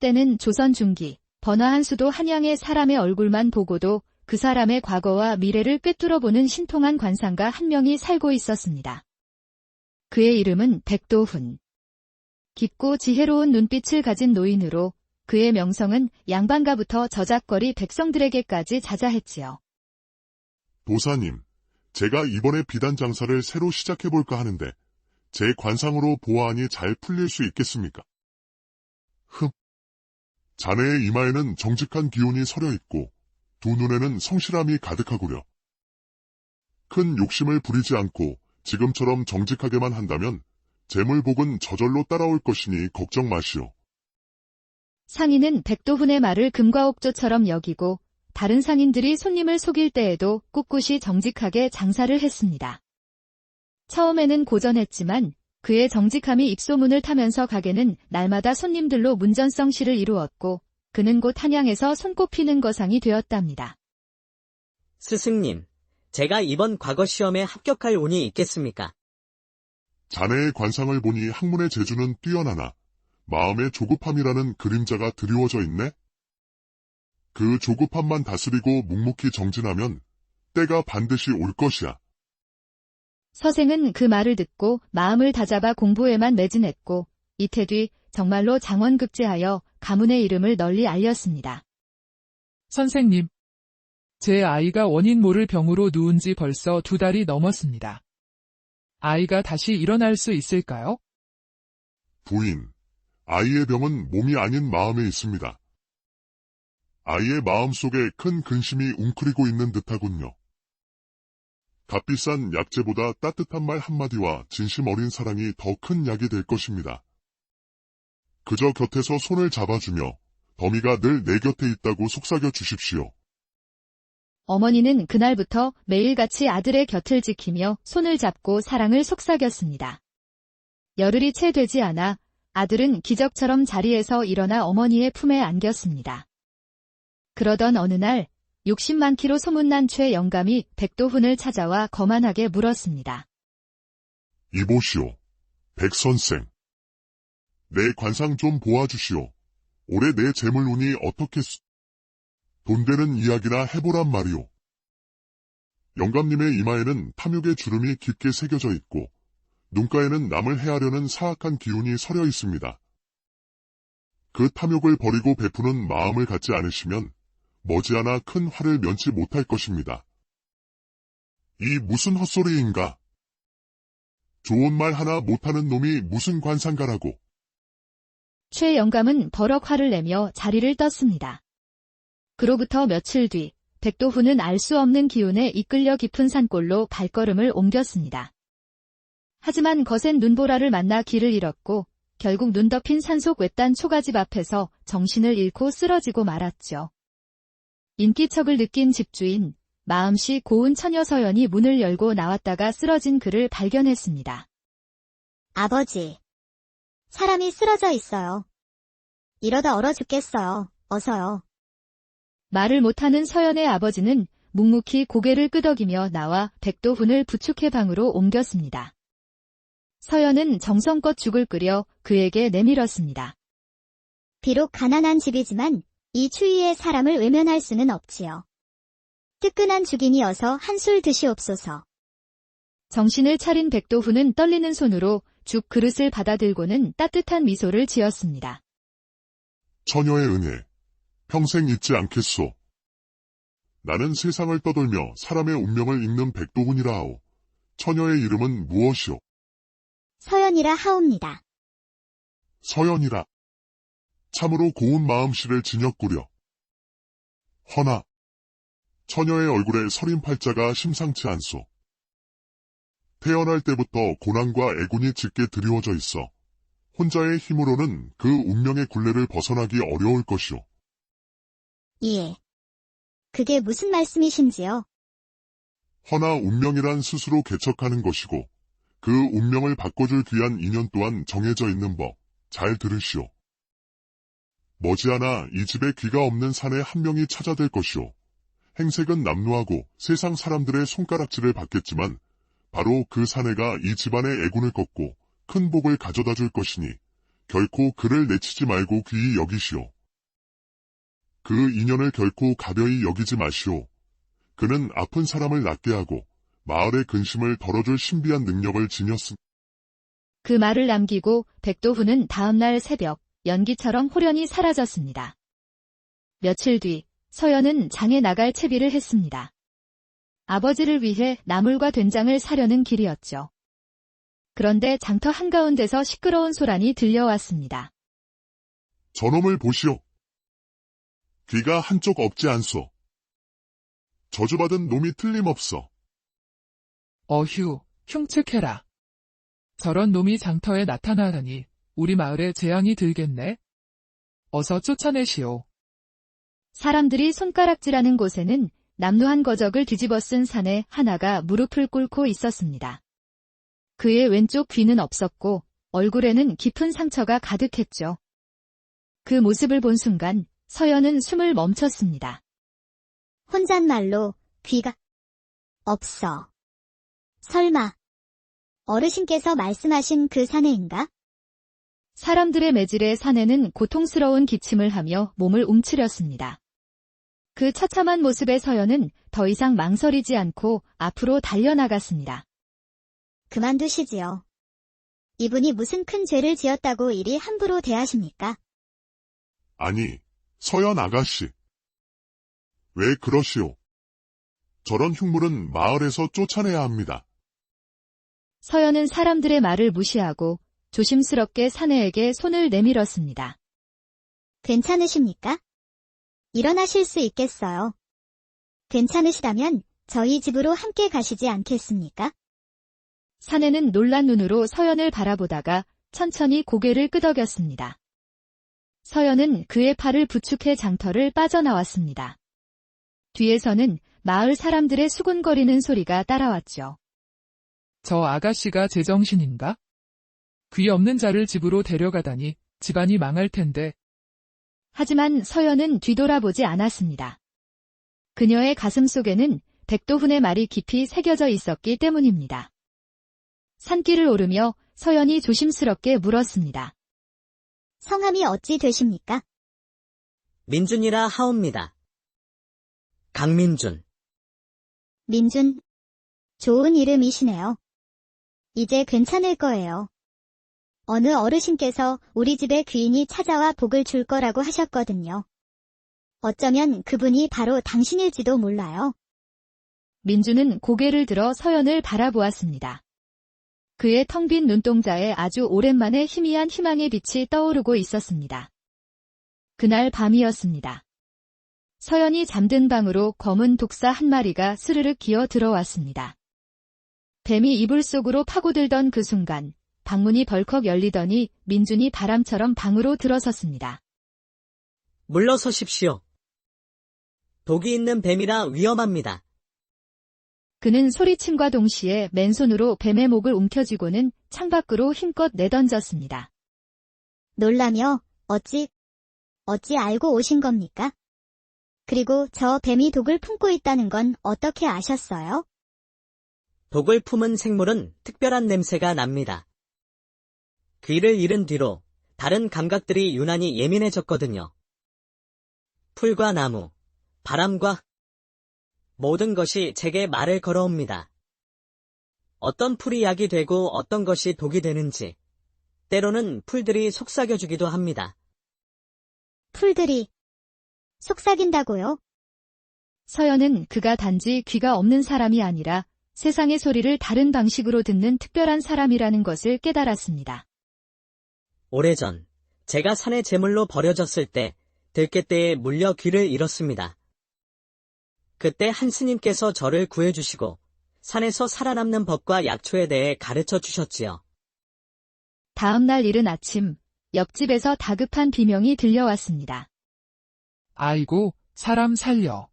때는 조선 중기, 번화한 수도 한양의 사람의 얼굴만 보고도 그 사람의 과거와 미래를 꿰뚫어보는 신통한 관상가 한 명이 살고 있었습니다. 그의 이름은 백도훈. 깊고 지혜로운 눈빛을 가진 노인으로 그의 명성은 양반가부터 저작거리 백성들에게까지 자자했지요. 도사님, 제가 이번에 비단 장사를 새로 시작해볼까 하는데 제 관상으로 보아하니 잘 풀릴 수 있겠습니까? 자네의 이마에는 정직한 기운이 서려 있고 두 눈에는 성실함이 가득하구려. 큰 욕심을 부리지 않고 지금처럼 정직하게만 한다면 재물복은 저절로 따라올 것이니 걱정 마시오. 상인은 백도훈의 말을 금과 옥조처럼 여기고 다른 상인들이 손님을 속일 때에도 꿋꿋이 정직하게 장사를 했습니다. 처음에는 고전했지만 그의 정직함이 입소문을 타면서 가게는 날마다 손님들로 문전성시를 이루었고 그는 곧 한양에서 손꼽히는 거상이 되었답니다. 스승님, 제가 이번 과거 시험에 합격할 운이 있겠습니까? 자네의 관상을 보니 학문의 재주는 뛰어나나 마음의 조급함이라는 그림자가 드리워져 있네? 그 조급함만 다스리고 묵묵히 정진하면 때가 반드시 올 것이야. 서생은 그 말을 듣고 마음을 다잡아 공부에만 매진했고 이태 뒤 정말로 장원급제하여 가문의 이름을 널리 알렸습니다. 선생님, 제 아이가 원인 모를 병으로 누운 지 벌써 2달이 넘었습니다. 아이가 다시 일어날 수 있을까요? 부인, 아이의 병은 몸이 아닌 마음에 있습니다. 아이의 마음속에 큰 근심이 웅크리고 있는 듯하군요. 값비싼 약재보다 따뜻한 말 한마디와 진심 어린 사랑이 더 큰 약이 될 것입니다. 그저 곁에서 손을 잡아주며 더미가 늘 내 곁에 있다고 속삭여 주십시오. 어머니는 그날부터 매일같이 아들의 곁을 지키며 손을 잡고 사랑을 속삭였습니다. 열흘이 채 되지 않아 아들은 기적처럼 자리에서 일어나 어머니의 품에 안겼습니다. 그러던 어느 날 욕심 많기로 소문난 최 영감이 백도훈을 찾아와 거만하게 물었습니다. 이보시오, 백선생. 내 관상 좀 보아주시오. 올해 내 재물운이 어떻겠소? 돈 되는 이야기나 해보란 말이오. 영감님의 이마에는 탐욕의 주름이 깊게 새겨져 있고 눈가에는 남을 해하려는 사악한 기운이 서려 있습니다. 그 탐욕을 버리고 베푸는 마음을 갖지 않으시면 머지않아 큰 화를 면치 못할 것입니다. 이 무슨 헛소리인가? 좋은 말 하나 못하는 놈이 무슨 관상가라고. 최 영감은 버럭 화를 내며 자리를 떴습니다. 그로부터 며칠 뒤 백도훈은 알 수 없는 기운에 이끌려 깊은 산골로 발걸음을 옮겼습니다. 하지만 거센 눈보라를 만나 길을 잃었고 결국 눈 덮인 산속 외딴 초가집 앞에서 정신을 잃고 쓰러지고 말았죠. 인기척을 느낀 집주인, 마음씨 고운 처녀 서연이 문을 열고 나왔다가 쓰러진 그를 발견했습니다. 아버지, 사람이 쓰러져 있어요. 이러다 얼어 죽겠어요. 어서요. 말을 못하는 서연의 아버지는 묵묵히 고개를 끄덕이며 나와 백도훈을 부축해 방으로 옮겼습니다. 서연은 정성껏 죽을 끓여 그에게 내밀었습니다. 비록 가난한 집이지만 이 추위에 사람을 외면할 수는 없지요. 뜨끈한 죽이니어서 한술 드시옵소서. 정신을 차린 백도훈은 떨리는 손으로 죽 그릇을 받아들고는 따뜻한 미소를 지었습니다. 처녀의 은혜, 평생 잊지 않겠소. 나는 세상을 떠돌며 사람의 운명을 읽는 백도훈이라 하오. 처녀의 이름은 무엇이오? 서연이라 하옵니다. 서연이라. 참으로 고운 마음씨를 지녔구려. 허나 처녀의 얼굴에 서린 팔자가 심상치 않소. 태어날 때부터 고난과 애군이 짙게 드리워져 있어 혼자의 힘으로는 그 운명의 굴레를 벗어나기 어려울 것이오. 예. 그게 무슨 말씀이신지요? 허나 운명이란 스스로 개척하는 것이고 그 운명을 바꿔줄 귀한 인연 또한 정해져 있는 법, 잘 들으시오. 머지않아 이 집에 귀가 없는 사내 한 명이 찾아들 것이오. 행색은 남루하고 세상 사람들의 손가락질을 받겠지만 바로 그 사내가 이 집안의 애군을 꺾고 큰 복을 가져다 줄 것이니 결코 그를 내치지 말고 귀히 여기시오. 그 인연을 결코 가벼이 여기지 마시오. 그는 아픈 사람을 낫게 하고 마을의 근심을 덜어줄 신비한 능력을 지녔습니다. 그 말을 남기고 백도훈은 다음날 새벽 연기처럼 홀연히 사라졌습니다. 며칠 뒤 서연은 장에 나갈 채비를 했습니다. 아버지를 위해 나물과 된장을 사려는 길이었죠. 그런데 장터 한가운데서 시끄러운 소란이 들려왔습니다. 저놈을 보시오. 귀가 한쪽 없지 않소. 저주받은 놈이 틀림없어. 어휴, 흉측해라. 저런 놈이 장터에 나타나다니 우리 마을에 재앙이 들겠네. 어서 쫓아내시오. 사람들이 손가락질하는 곳에는 남루한 거적을 뒤집어 쓴 사내 하나가 무릎을 꿇고 있었습니다. 그의 왼쪽 귀는 없었고 얼굴에는 깊은 상처가 가득했죠. 그 모습을 본 순간 서연은 숨을 멈췄습니다. 혼잣말로 귀가 없어. 설마 어르신께서 말씀하신 그 사내인가? 사람들의 매질에 사내는 고통스러운 기침을 하며 몸을 움츠렸습니다. 그 처참한 모습의 서연은 더 이상 망설이지 않고 앞으로 달려나갔습니다. 그만두시지요. 이분이 무슨 큰 죄를 지었다고 이리 함부로 대하십니까? 아니, 서연 아가씨. 왜 그러시오? 저런 흉물은 마을에서 쫓아내야 합니다. 서연은 사람들의 말을 무시하고 조심스럽게 사내에게 손을 내밀었습니다. 괜찮으십니까? 일어나실 수 있겠어요. 괜찮으시다면 저희 집으로 함께 가시지 않겠습니까? 사내는 놀란 눈으로 서연을 바라보다가 천천히 고개를 끄덕였습니다. 서연은 그의 팔을 부축해 장터를 빠져나왔습니다. 뒤에서는 마을 사람들의 수군거리는 소리가 따라왔죠. 저 아가씨가 제정신인가? 귀 없는 자를 집으로 데려가다니 집안이 망할 텐데. 하지만 서연은 뒤돌아보지 않았습니다. 그녀의 가슴 속에는 백도훈의 말이 깊이 새겨져 있었기 때문입니다. 산길을 오르며 서연이 조심스럽게 물었습니다. 성함이 어찌 되십니까? 민준이라 하옵니다. 강민준. 민준. 좋은 이름이시네요. 이제 괜찮을 거예요. 어느 어르신께서 우리 집에 귀인이 찾아와 복을 줄 거라고 하셨거든요. 어쩌면 그분이 바로 당신일지도 몰라요. 민주는 고개를 들어 서연을 바라보았습니다. 그의 텅 빈 눈동자에 아주 오랜만에 희미한 희망의 빛이 떠오르고 있었습니다. 그날 밤이었습니다. 서연이 잠든 방으로 검은 독사 한 마리가 스르륵 기어 들어왔습니다. 뱀이 이불 속으로 파고들던 그 순간 방문이 벌컥 열리더니 민준이 바람처럼 방으로 들어섰습니다. 물러서십시오. 독이 있는 뱀이라 위험합니다. 그는 소리침과 동시에 맨손으로 뱀의 목을 움켜쥐고는 창밖으로 힘껏 내던졌습니다. 놀라며 어찌 알고 오신 겁니까? 그리고 저 뱀이 독을 품고 있다는 건 어떻게 아셨어요? 독을 품은 생물은 특별한 냄새가 납니다. 귀를 잃은 뒤로 다른 감각들이 유난히 예민해졌거든요. 풀과 나무, 바람과 모든 것이 제게 말을 걸어옵니다. 어떤 풀이 약이 되고 어떤 것이 독이 되는지, 때로는 풀들이 속삭여주기도 합니다. 풀들이 속삭인다고요? 서연은 그가 단지 귀가 없는 사람이 아니라 세상의 소리를 다른 방식으로 듣는 특별한 사람이라는 것을 깨달았습니다. 오래전 제가 산의 제물로 버려졌을 때 들깨떼에 물려 귀를 잃었습니다. 그때 한 스님께서 저를 구해주시고 산에서 살아남는 법과 약초에 대해 가르쳐 주셨지요. 다음 날 이른 아침, 옆집에서 다급한 비명이 들려왔습니다. 아이고, 사람 살려.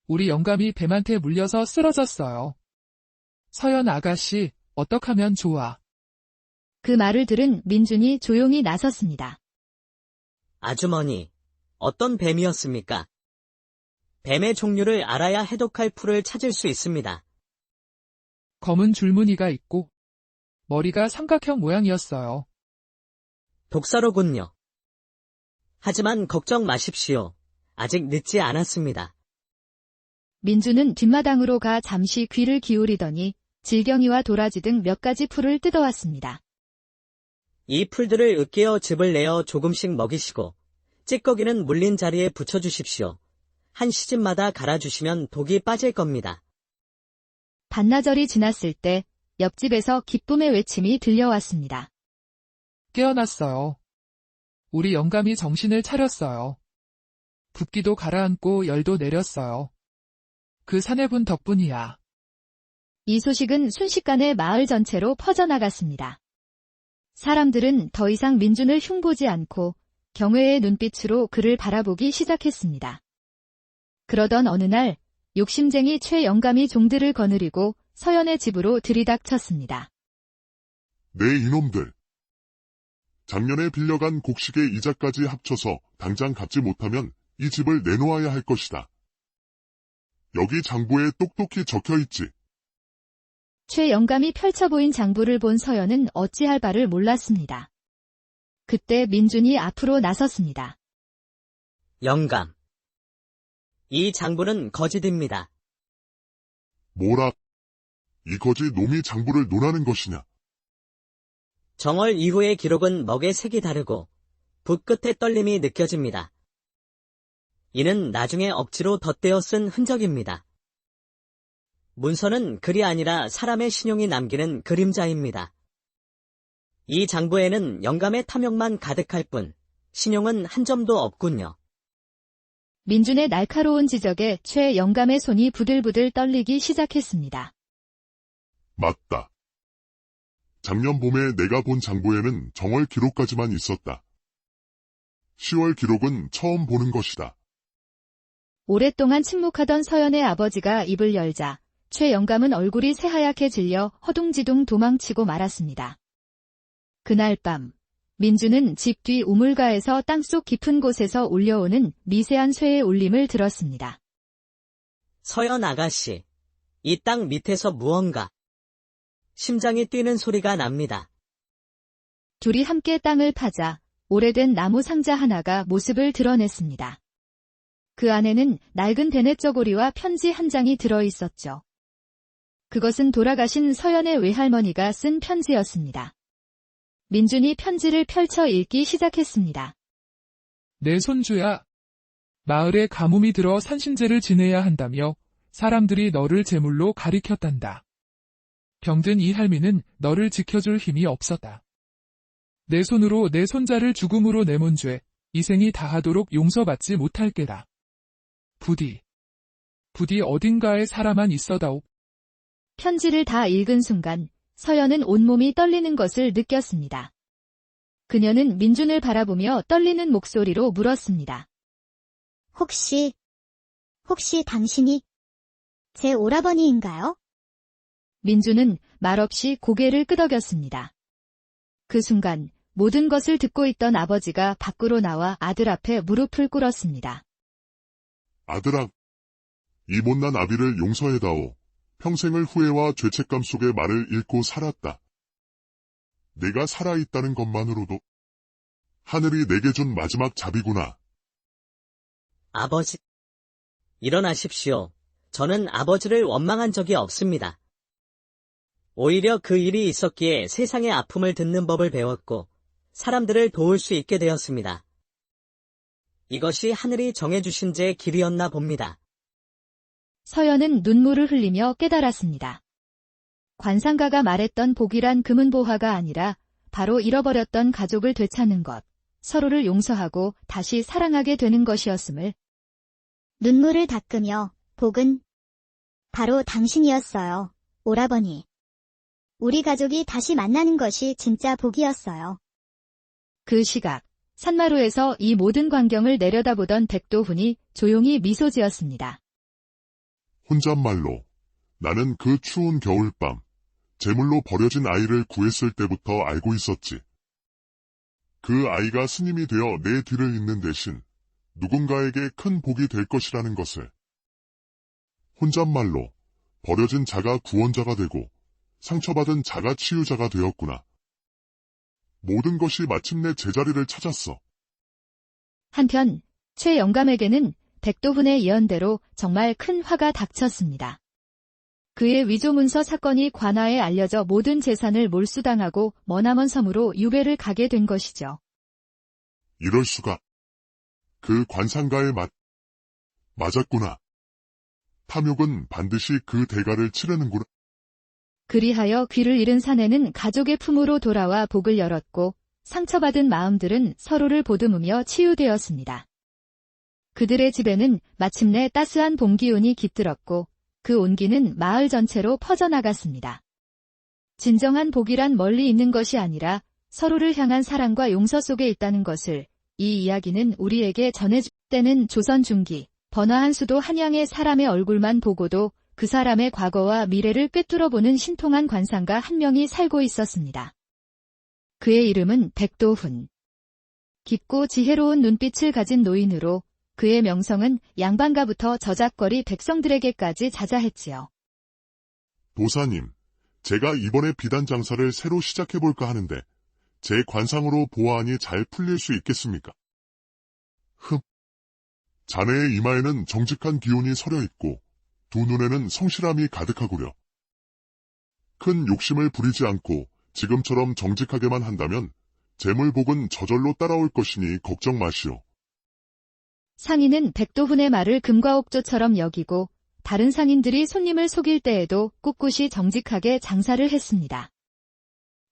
우리 영감이 뱀한테 물려서 쓰러졌어요. 서연 아가씨, 어떡하면 좋아. 그 말을 들은 민준이 조용히 나섰습니다. 아주머니, 어떤 뱀이었습니까? 뱀의 종류를 알아야 해독할 풀을 찾을 수 있습니다. 검은 줄무늬가 있고 머리가 삼각형 모양이었어요. 독사로군요. 하지만 걱정 마십시오. 아직 늦지 않았습니다. 민주는 뒷마당으로 가 잠시 귀를 기울이더니 질경이와 도라지 등 몇 가지 풀을 뜯어왔습니다. 이 풀들을 으깨어 즙을 내어 조금씩 먹이시고 찌꺼기는 물린 자리에 붙여주십시오. 한 시즌마다 갈아주시면 독이 빠질 겁니다. 반나절이 지났을 때 옆집에서 기쁨의 외침이 들려왔습니다. 깨어났어요. 우리 영감이 정신을 차렸어요. 붓기도 가라앉고 열도 내렸어요. 그 사내분 덕분이야. 이 소식은 순식간에 마을 전체로 퍼져나갔습니다. 사람들은 더 이상 민준을 흉보지 않고 경외의 눈빛으로 그를 바라보기 시작했습니다. 그러던 어느 날 욕심쟁이 최 영감이 종들을 거느리고 서연의 집으로 들이닥쳤습니다. 네 이놈들. 작년에 빌려간 곡식의 이자까지 합쳐서 당장 갚지 못하면 이 집을 내놓아야 할 것이다. 여기 장부에 똑똑히 적혀있지. 최 영감이 펼쳐 보인 장부를 본 서연은 어찌할 바를 몰랐습니다. 그때 민준이 앞으로 나섰습니다. 영감. 이 장부는 거짓입니다. 뭐라? 이 거지 놈이 장부를 논하는 것이냐? 정월 이후의 기록은 먹의 색이 다르고 붓 끝에 떨림이 느껴집니다. 이는 나중에 억지로 덧대어 쓴 흔적입니다. 문서는 글이 아니라 사람의 신용이 남기는 그림자입니다. 이 장부에는 영감의 탐욕만 가득할 뿐 신용은 한 점도 없군요. 민준의 날카로운 지적에 최 영감의 손이 부들부들 떨리기 시작했습니다. 맞다. 작년 봄에 내가 본 장부에는 정월 기록까지만 있었다. 10월 기록은 처음 보는 것이다. 오랫동안 침묵하던 서연의 아버지가 입을 열자 최 영감은 얼굴이 새하얗게 질려 허둥지둥 도망치고 말았습니다. 그날 밤 민준은 집 뒤 우물가에서 땅속 깊은 곳에서 울려오는 미세한 쇠의 울림을 들었습니다. 서연 아가씨, 이 땅 밑에서 무언가 심장이 뛰는 소리가 납니다. 둘이 함께 땅을 파자 오래된 나무 상자 하나가 모습을 드러냈습니다. 그 안에는 낡은 대냇저고리와 편지 한 장이 들어있었죠. 그것은 돌아가신 서연의 외할머니가 쓴 편지였습니다. 민준이 편지를 펼쳐 읽기 시작했습니다. 내 손주야. 마을에 가뭄이 들어 산신제를 지내야 한다며 사람들이 너를 제물로 가리켰단다. 병든 이 할미는 너를 지켜줄 힘이 없었다. 내 손으로 내 손자를 죽음으로 내몬 죄, 이 생이 다하도록 용서받지 못할 게다. 부디 어딘가에 살아만 있어다오. 편지를 다 읽은 순간 서연은 온몸이 떨리는 것을 느꼈습니다. 그녀는 민준을 바라보며 떨리는 목소리로 물었습니다. 혹시 당신이 제 오라버니인가요? 민준은 말없이 고개를 끄덕였습니다. 그 순간 모든 것을 듣고 있던 아버지가 밖으로 나와 아들 앞에 무릎을 꿇었습니다. 아들아, 이 못난 아비를 용서해다오. 평생을 후회와 죄책감 속에 말을 잃고 살았다. 내가 살아있다는 것만으로도 하늘이 내게 준 마지막 자비구나. 아버지, 일어나십시오. 저는 아버지를 원망한 적이 없습니다. 오히려 그 일이 있었기에 세상의 아픔을 듣는 법을 배웠고 사람들을 도울 수 있게 되었습니다. 이것이 하늘이 정해주신 제 길이었나 봅니다. 서연은 눈물을 흘리며 깨달았습니다. 관상가가 말했던 복이란 금은보화가 아니라 바로 잃어버렸던 가족을 되찾는 것, 서로를 용서하고 다시 사랑하게 되는 것이었음을. 눈물을 닦으며 복은 바로 당신이었어요, 오라버니. 우리 가족이 다시 만나는 것이 진짜 복이었어요. 그 시각, 산마루에서 이 모든 광경을 내려다보던 백도훈이 조용히 미소 지었습니다. 혼잣말로 나는 그 추운 겨울밤 제물로 버려진 아이를 구했을 때부터 알고 있었지. 그 아이가 스님이 되어 내 뒤를 잇는 대신 누군가에게 큰 복이 될 것이라는 것을. 혼잣말로 버려진 자가 구원자가 되고 상처받은 자가 치유자가 되었구나. 모든 것이 마침내 제자리를 찾았어. 한편 최 영감에게는 백도훈의 예언대로 정말 큰 화가 닥쳤습니다. 그의 위조문서 사건이 관아에 알려져 모든 재산을 몰수당하고 머나먼 섬으로 유배를 가게 된 것이죠. 이럴 수가. 그 관상가의 맞았구나. 탐욕은 반드시 그 대가를 치르는구나. 그리하여 귀를 잃은 사내는 가족의 품으로 돌아와 복을 열었고 상처받은 마음들은 서로를 보듬으며 치유되었습니다. 그들의 집에는 마침내 따스한 봄 기운이 깃들었고 그 온기는 마을 전체로 퍼져나갔습니다. 진정한 복이란 멀리 있는 것이 아니라 서로를 향한 사랑과 용서 속에 있다는 것을 이 이야기는 우리에게 전해줄 때는 조선 중기 번화한 수도 한양의 사람의 얼굴만 보고도 그 사람의 과거와 미래를 꿰뚫어보는 신통한 관상가 한 명이 살고 있었습니다. 그의 이름은 백도훈. 깊고 지혜로운 눈빛을 가진 노인으로 그의 명성은 양반가부터 저작거리 백성들에게까지 자자했지요. 도사님, 제가 이번에 비단 장사를 새로 시작해볼까 하는데 제 관상으로 보아하니 잘 풀릴 수 있겠습니까? 자네의 이마에는 정직한 기운이 서려 있고 두 눈에는 성실함이 가득하구려. 큰 욕심을 부리지 않고 지금처럼 정직하게만 한다면 재물복은 저절로 따라올 것이니 걱정 마시오. 상인은 백도훈의 말을 금과 옥조처럼 여기고 다른 상인들이 손님을 속일 때에도 꿋꿋이 정직하게 장사를 했습니다.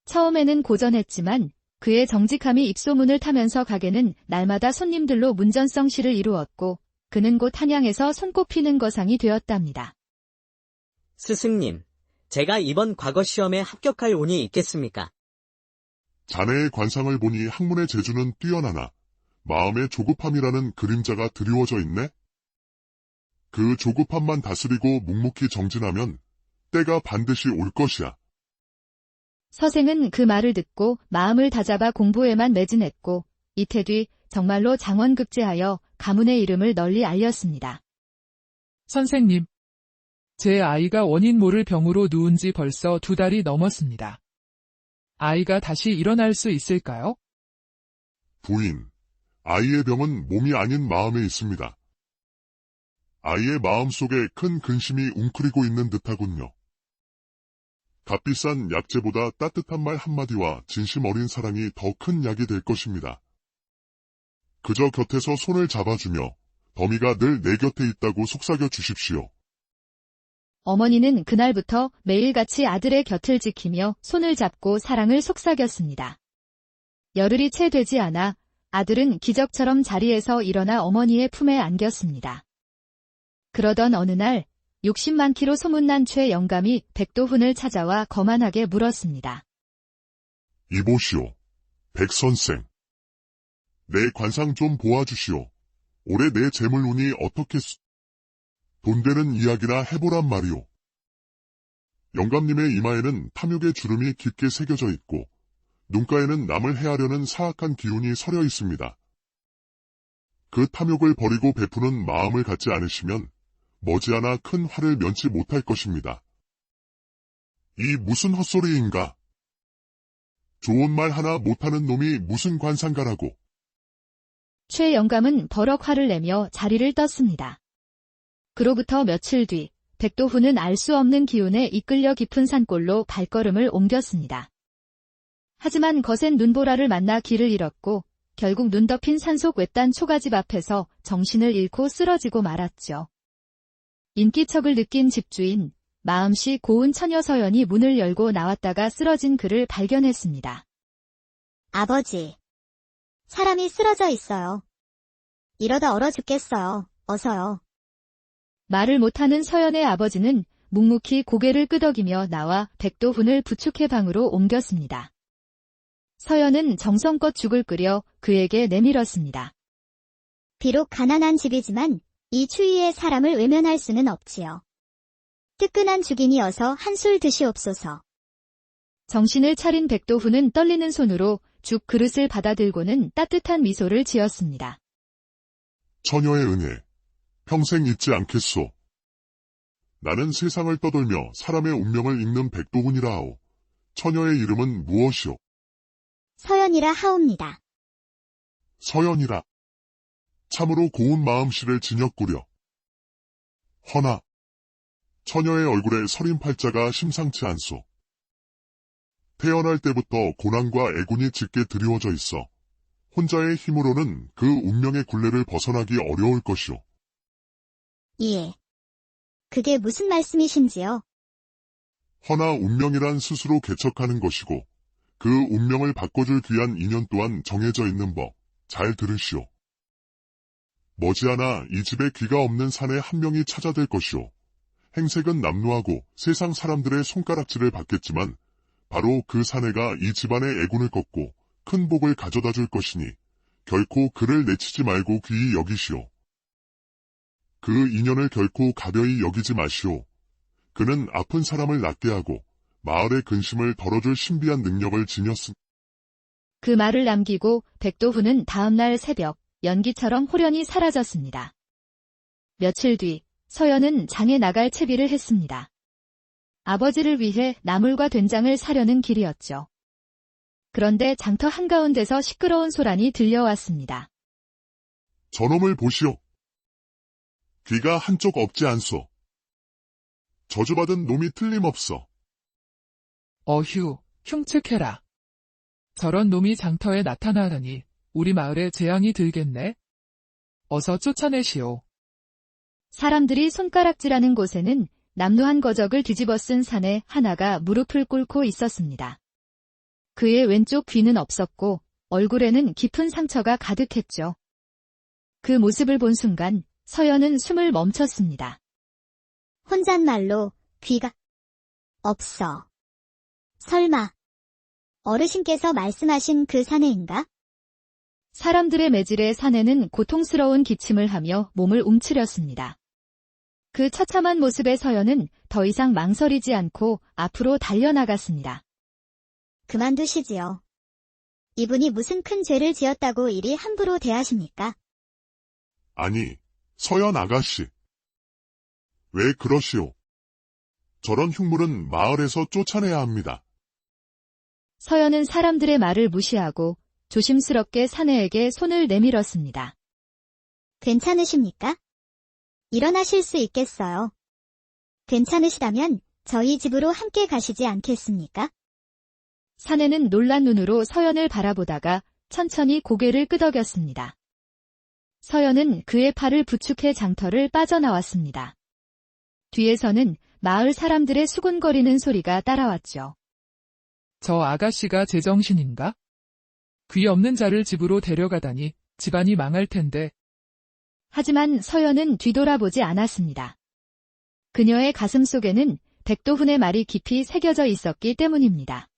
처음에는 고전했지만 그의 정직함이 입소문을 타면서 가게는 날마다 손님들로 문전성시를 이루었고 그는 곧 한양에서 손꼽히는 거상이 되었답니다. 스승님, 제가 이번 과거 시험에 합격할 운이 있겠습니까? 자네의 관상을 보니 학문의 재주는 뛰어나나 마음의 조급함이라는 그림자가 드리워져 있네? 그 조급함만 다스리고 묵묵히 정진하면 때가 반드시 올 것이야. 서생은 그 말을 듣고 마음을 다잡아 공부에만 매진했고 이태 뒤 정말로 장원급제하여 가문의 이름을 널리 알렸습니다. 선생님, 제 아이가 원인 모를 병으로 누운 지 벌써 2달이 넘었습니다. 아이가 다시 일어날 수 있을까요? 부인, 아이의 병은 몸이 아닌 마음에 있습니다. 아이의 마음 속에 큰 근심이 웅크리고 있는 듯하군요. 값비싼 약재보다 따뜻한 말 한마디와 진심 어린 사랑이 더 큰 약이 될 것입니다. 그저 곁에서 손을 잡아주며 더미가 늘 내 곁에 있다고 속삭여 주십시오. 어머니는 그날부터 매일같이 아들의 곁을 지키며 손을 잡고 사랑을 속삭였습니다. 열흘이 채 되지 않아 아들은 기적처럼 자리에서 일어나 어머니의 품에 안겼습니다. 그러던 어느 날 욕심 많기로 소문난 최 영감이 백도훈을 찾아와 거만하게 물었습니다. 이보시오, 백선생. 내 관상 좀 보아주시오. 올해 내 재물운이 어떻겠소? 돈 되는 이야기나 해보란 말이오. 영감님의 이마에는 탐욕의 주름이 깊게 새겨져 있고 눈가에는 남을 해하려는 사악한 기운이 서려 있습니다. 그 탐욕을 버리고 베푸는 마음을 갖지 않으시면 머지않아 큰 화를 면치 못할 것입니다. 이 무슨 헛소리인가? 좋은 말 하나 못하는 놈이 무슨 관상가라고. 최 영감은 버럭 화를 내며 자리를 떴습니다. 그로부터 며칠 뒤 백도훈은 알 수 없는 기운에 이끌려 깊은 산골로 발걸음을 옮겼습니다. 하지만 거센 눈보라를 만나 길을 잃었고 결국 눈 덮인 산속 외딴 초가집 앞에서 정신을 잃고 쓰러지고 말았죠. 인기척을 느낀 집주인, 마음씨 고운 처녀 서연이 문을 열고 나왔다가 쓰러진 그를 발견했습니다. 아버지. 사람이 쓰러져 있어요. 이러다 얼어 죽겠어요. 어서요. 말을 못하는 서연의 아버지는 묵묵히 고개를 끄덕이며 나와 백도훈을 부축해 방으로 옮겼습니다. 서연은 정성껏 죽을 끓여 그에게 내밀었습니다. 비록 가난한 집이지만 이 추위에 사람을 외면할 수는 없지요. 뜨끈한 죽이니어서 한술 드시옵소서. 정신을 차린 백도훈은 떨리는 손으로 죽 그릇을 받아들고는 따뜻한 미소를 지었습니다. 처녀의 은혜, 평생 잊지 않겠소. 나는 세상을 떠돌며 사람의 운명을 읽는 백도훈이라 하오. 처녀의 이름은 무엇이오? 서연이라 하옵니다. 서연이라. 참으로 고운 마음씨를 진역구려. 허나 처녀의 얼굴에 서린 팔자가 심상치 않소. 태어날 때부터 고난과 애군이 짙게 드리워져 있어 혼자의 힘으로는 그 운명의 굴레를 벗어나기 어려울 것이오. 예. 그게 무슨 말씀이신지요? 허나 운명이란 스스로 개척하는 것이고 그 운명을 바꿔줄 귀한 인연 또한 정해져 있는 법, 잘 들으시오. 머지않아 이 집에 귀가 없는 사내 한 명이 찾아들 것이오. 행색은 남루하고 세상 사람들의 손가락질을 받겠지만 바로 그 사내가 이 집안의 애군을 꺾고 큰 복을 가져다 줄 것이니 결코 그를 내치지 말고 귀히 여기시오. 그 인연을 결코 가벼이 여기지 마시오. 그는 아픈 사람을 낫게 하고 마을의 근심을 덜어줄 신비한 능력을 지녔습니다. 그 말을 남기고 백도훈은 다음날 새벽 연기처럼 호련히 사라졌습니다. 며칠 뒤 서연은 장에 나갈 채비를 했습니다. 아버지를 위해 나물과 된장을 사려는 길이었죠. 그런데 장터 한가운데서 시끄러운 소란이 들려왔습니다. 저놈을 보시오. 귀가 한쪽 없지 않소. 저주받은 놈이 틀림없어. 어휴, 흉측해라. 저런 놈이 장터에 나타나다니 우리 마을에 재앙이 들겠네. 어서 쫓아내시오. 사람들이 손가락질하는 곳에는 남루한 거적을 뒤집어 쓴 사내 하나가 무릎을 꿇고 있었습니다. 그의 왼쪽 귀는 없었고 얼굴에는 깊은 상처가 가득했죠. 그 모습을 본 순간 서연은 숨을 멈췄습니다. 혼잣말로 귀가 없어. 설마 어르신께서 말씀하신 그 사내인가? 사람들의 매질에 사내는 고통스러운 기침을 하며 몸을 움츠렸습니다. 그 처참한 모습의 서연은 더 이상 망설이지 않고 앞으로 달려나갔습니다. 그만두시지요. 이분이 무슨 큰 죄를 지었다고 이리 함부로 대하십니까? 아니, 서연 아가씨. 왜 그러시오? 저런 흉물은 마을에서 쫓아내야 합니다. 서연은 사람들의 말을 무시하고 조심스럽게 사내에게 손을 내밀었습니다. 괜찮으십니까? 일어나실 수 있겠어요. 괜찮으시다면 저희 집으로 함께 가시지 않겠습니까? 사내는 놀란 눈으로 서연을 바라보다가 천천히 고개를 끄덕였습니다. 서연은 그의 팔을 부축해 장터를 빠져나왔습니다. 뒤에서는 마을 사람들의 수군거리는 소리가 따라왔죠. 저 아가씨가 제정신인가? 귀 없는 자를 집으로 데려가다니 집안이 망할 텐데. 하지만 서연은 뒤돌아보지 않았습니다. 그녀의 가슴 속에는 백도훈의 말이 깊이 새겨져 있었기 때문입니다.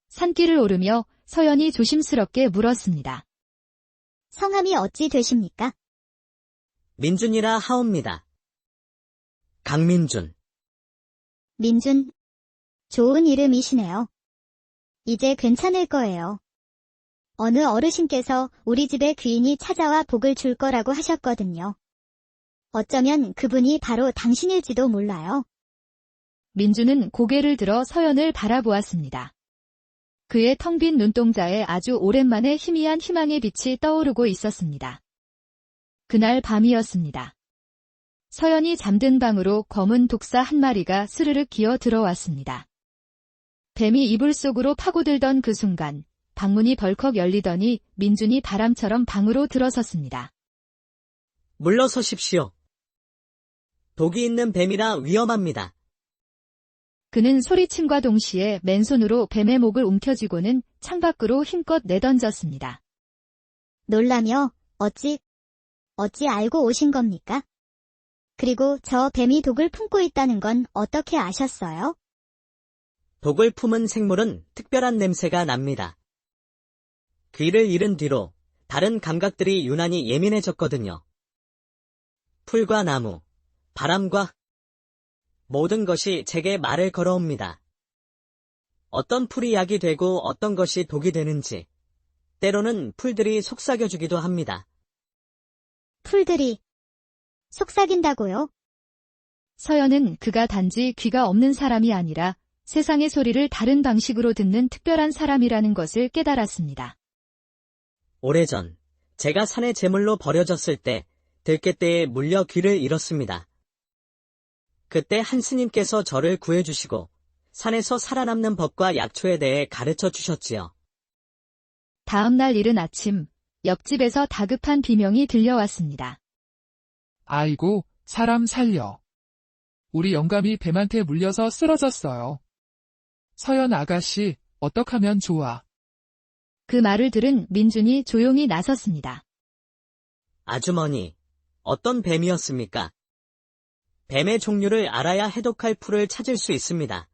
산길을 오르며 서연이 조심스럽게 물었습니다. 성함이 어찌 되십니까? 민준이라 하옵니다. 강민준. 민준. 좋은 이름이시네요. 이제 괜찮을 거예요. 어느 어르신께서 우리 집에 귀인이 찾아와 복을 줄 거라고 하셨거든요. 어쩌면 그분이 바로 당신일지도 몰라요. 민주는 고개를 들어 서연을 바라보았습니다. 그의 텅 빈 눈동자에 아주 오랜만에 희미한 희망의 빛이 떠오르고 있었습니다. 그날 밤이었습니다. 서연이 잠든 방으로 검은 독사 한 마리가 스르륵 기어 들어왔습니다. 뱀이 이불 속으로 파고들던 그 순간 방문이 벌컥 열리더니 민준이 바람처럼 방으로 들어섰습니다. 물러서십시오. 독이 있는 뱀이라 위험합니다. 그는 소리침과 동시에 맨손으로 뱀의 목을 움켜쥐고는 창밖으로 힘껏 내던졌습니다. 놀라며 어찌 알고 오신 겁니까? 그리고 저 뱀이 독을 품고 있다는 건 어떻게 아셨어요? 독을 품은 생물은 특별한 냄새가 납니다. 귀를 잃은 뒤로 다른 감각들이 유난히 예민해졌거든요. 풀과 나무, 바람과 모든 것이 제게 말을 걸어옵니다. 어떤 풀이 약이 되고 어떤 것이 독이 되는지, 때로는 풀들이 속삭여주기도 합니다. 풀들이 속삭인다고요? 서연은 그가 단지 귀가 없는 사람이 아니라 세상의 소리를 다른 방식으로 듣는 특별한 사람이라는 것을 깨달았습니다. 오래전, 제가 산에 제물로 버려졌을 때 들깨떼에 물려 귀를 잃었습니다. 그때 한 스님께서 저를 구해주시고 산에서 살아남는 법과 약초에 대해 가르쳐 주셨지요. 다음 날 이른 아침, 옆집에서 다급한 비명이 들려왔습니다. 아이고, 사람 살려. 우리 영감이 뱀한테 물려서 쓰러졌어요. 서연 아가씨, 어떡하면 좋아. 그 말을 들은 민준이 조용히 나섰습니다. 아주머니, 어떤 뱀이었습니까? 뱀의 종류를 알아야 해독할 풀을 찾을 수 있습니다.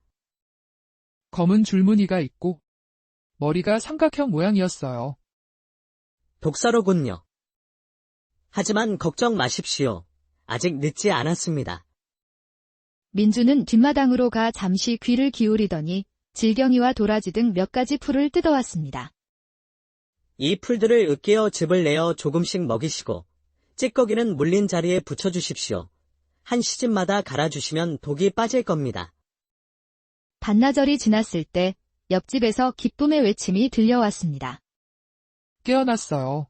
검은 줄무늬가 있고 머리가 삼각형 모양이었어요. 독사로군요. 하지만 걱정 마십시오. 아직 늦지 않았습니다. 민준은 뒷마당으로 가 잠시 귀를 기울이더니 질경이와 도라지 등 몇 가지 풀을 뜯어왔습니다. 이 풀들을 으깨어 즙을 내어 조금씩 먹이시고 찌꺼기는 물린 자리에 붙여주십시오. 한 시즌마다 갈아주시면 독이 빠질 겁니다. 반나절이 지났을 때 옆집에서 기쁨의 외침이 들려왔습니다. 깨어났어요.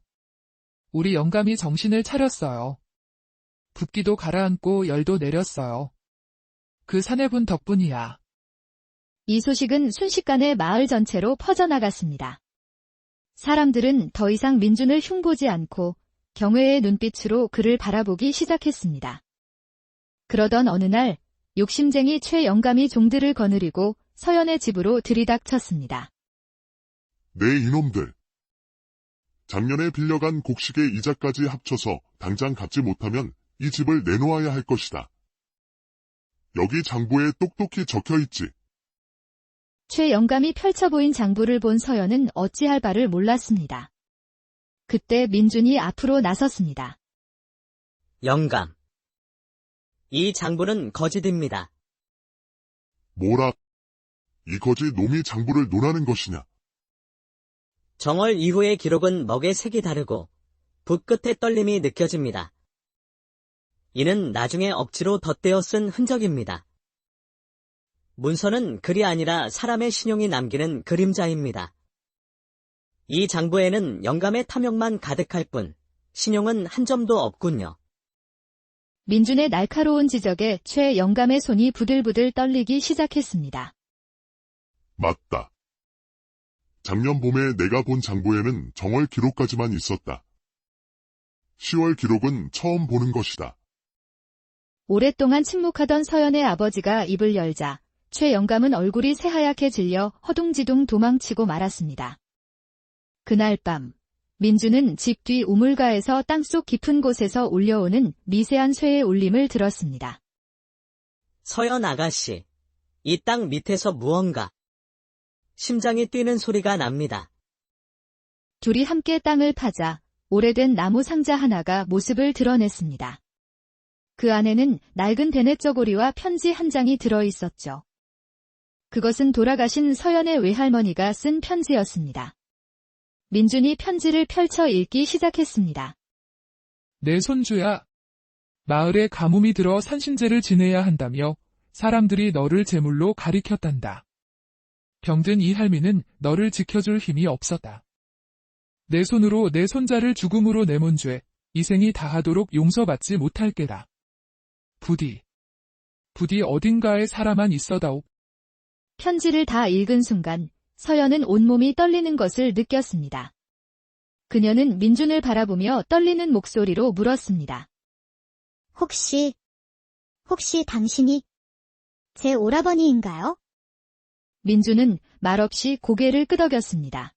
우리 영감이 정신을 차렸어요. 붓기도 가라앉고 열도 내렸어요. 그 사내분 덕분이야. 이 소식은 순식간에 마을 전체로 퍼져나갔습니다. 사람들은 더 이상 민준을 흉보지 않고 경외의 눈빛으로 그를 바라보기 시작했습니다. 그러던 어느 날 욕심쟁이 최 영감이 종들을 거느리고 서연의 집으로 들이닥쳤습니다. 네 이놈들. 작년에 빌려간 곡식의 이자까지 합쳐서 당장 갚지 못하면 이 집을 내놓아야 할 것이다. 여기 장부에 똑똑히 적혀있지. 최 영감이 펼쳐 보인 장부를 본 서연은 어찌할 바를 몰랐습니다. 그때 민준이 앞으로 나섰습니다. 영감. 이 장부는 거짓입니다. 뭐라? 이 거지 놈이 장부를 논하는 것이냐? 정월 이후의 기록은 먹의 색이 다르고 붓 끝에 떨림이 느껴집니다. 이는 나중에 억지로 덧대어 쓴 흔적입니다. 문서는 글이 아니라 사람의 신용이 남기는 그림자입니다. 이 장부에는 영감의 탐욕만 가득할 뿐 신용은 한 점도 없군요. 민준의 날카로운 지적에 최 영감의 손이 부들부들 떨리기 시작했습니다. 맞다. 작년 봄에 내가 본 장부에는 정월 기록까지만 있었다. 10월 기록은 처음 보는 것이다. 오랫동안 침묵하던 서연의 아버지가 입을 열자 최 영감은 얼굴이 새하얗게 질려 허둥지둥 도망치고 말았습니다. 그날 밤 민준은 집 뒤 우물가에서 땅속 깊은 곳에서 울려오는 미세한 쇠의 울림을 들었습니다. 서연 아가씨, 이 땅 밑에서 무언가 심장이 뛰는 소리가 납니다. 둘이 함께 땅을 파자 오래된 나무 상자 하나가 모습을 드러냈습니다. 그 안에는 낡은 대냇저고리와 편지 한 장이 들어있었죠. 그것은 돌아가신 서연의 외할머니가 쓴 편지였습니다. 민준이 편지를 펼쳐 읽기 시작했습니다. 내 손주야. 마을에 가뭄이 들어 산신제를 지내야 한다며 사람들이 너를 제물로 가리켰단다. 병든 이 할미는 너를 지켜줄 힘이 없었다. 내 손으로 내 손자를 죽음으로 내몬 죄, 이 생이 다하도록 용서받지 못할 게다. 부디 어딘가에 사람만 있어다오. 편지를 다 읽은 순간 서연은 온몸이 떨리는 것을 느꼈습니다. 그녀는 민준을 바라보며 떨리는 목소리로 물었습니다. 혹시 당신이 제 오라버니인가요? 민준은 말없이 고개를 끄덕였습니다.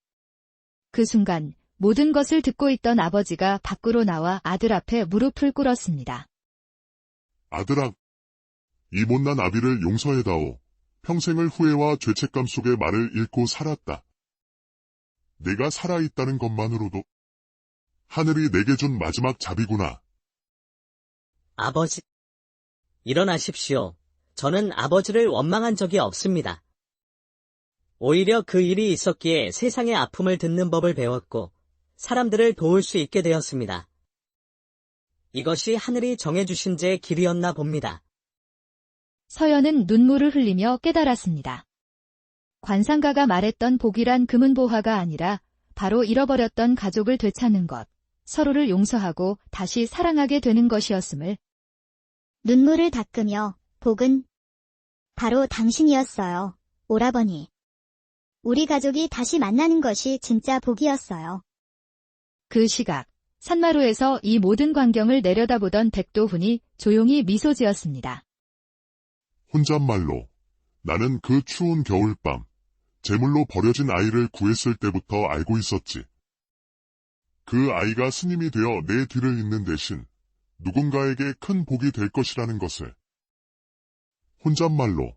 그 순간 모든 것을 듣고 있던 아버지가 밖으로 나와 아들 앞에 무릎을 꿇었습니다. 아들아, 이 못난 아비를 용서해다오. 평생을 후회와 죄책감 속에 말을 잃고 살았다. 내가 살아있다는 것만으로도 하늘이 내게 준 마지막 자비구나. 아버지, 일어나십시오. 저는 아버지를 원망한 적이 없습니다. 오히려 그 일이 있었기에 세상의 아픔을 듣는 법을 배웠고 사람들을 도울 수 있게 되었습니다. 이것이 하늘이 정해주신 제 길이었나 봅니다. 서연은 눈물을 흘리며 깨달았습니다. 관상가가 말했던 복이란 금은보화가 아니라 바로 잃어버렸던 가족을 되찾는 것, 서로를 용서하고 다시 사랑하게 되는 것이었음을. 눈물을 닦으며 복은 바로 당신이었어요, 오라버니. 우리 가족이 다시 만나는 것이 진짜 복이었어요. 그 시각, 산마루에서 이 모든 광경을 내려다보던 백도훈이 조용히 미소 지었습니다. 혼잣말로 나는 그 추운 겨울밤 제물로 버려진 아이를 구했을 때부터 알고 있었지. 그 아이가 스님이 되어 내 뒤를 잇는 대신 누군가에게 큰 복이 될 것이라는 것을. 혼잣말로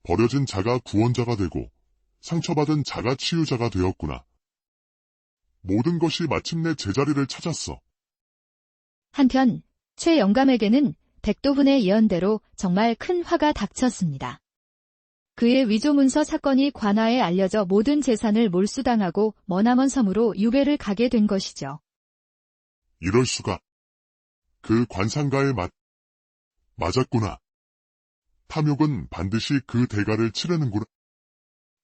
버려진 자가 구원자가 되고 상처받은 자가 치유자가 되었구나. 모든 것이 마침내 제자리를 찾았어. 한편 최 영감에게는 백도훈의 예언대로 정말 큰 화가 닥쳤습니다. 그의 위조문서 사건이 관아에 알려져 모든 재산을 몰수당하고 머나먼 섬으로 유배를 가게 된 것이죠. 이럴 수가. 그 관상가의 맞았구나. 탐욕은 반드시 그 대가를 치르는구나.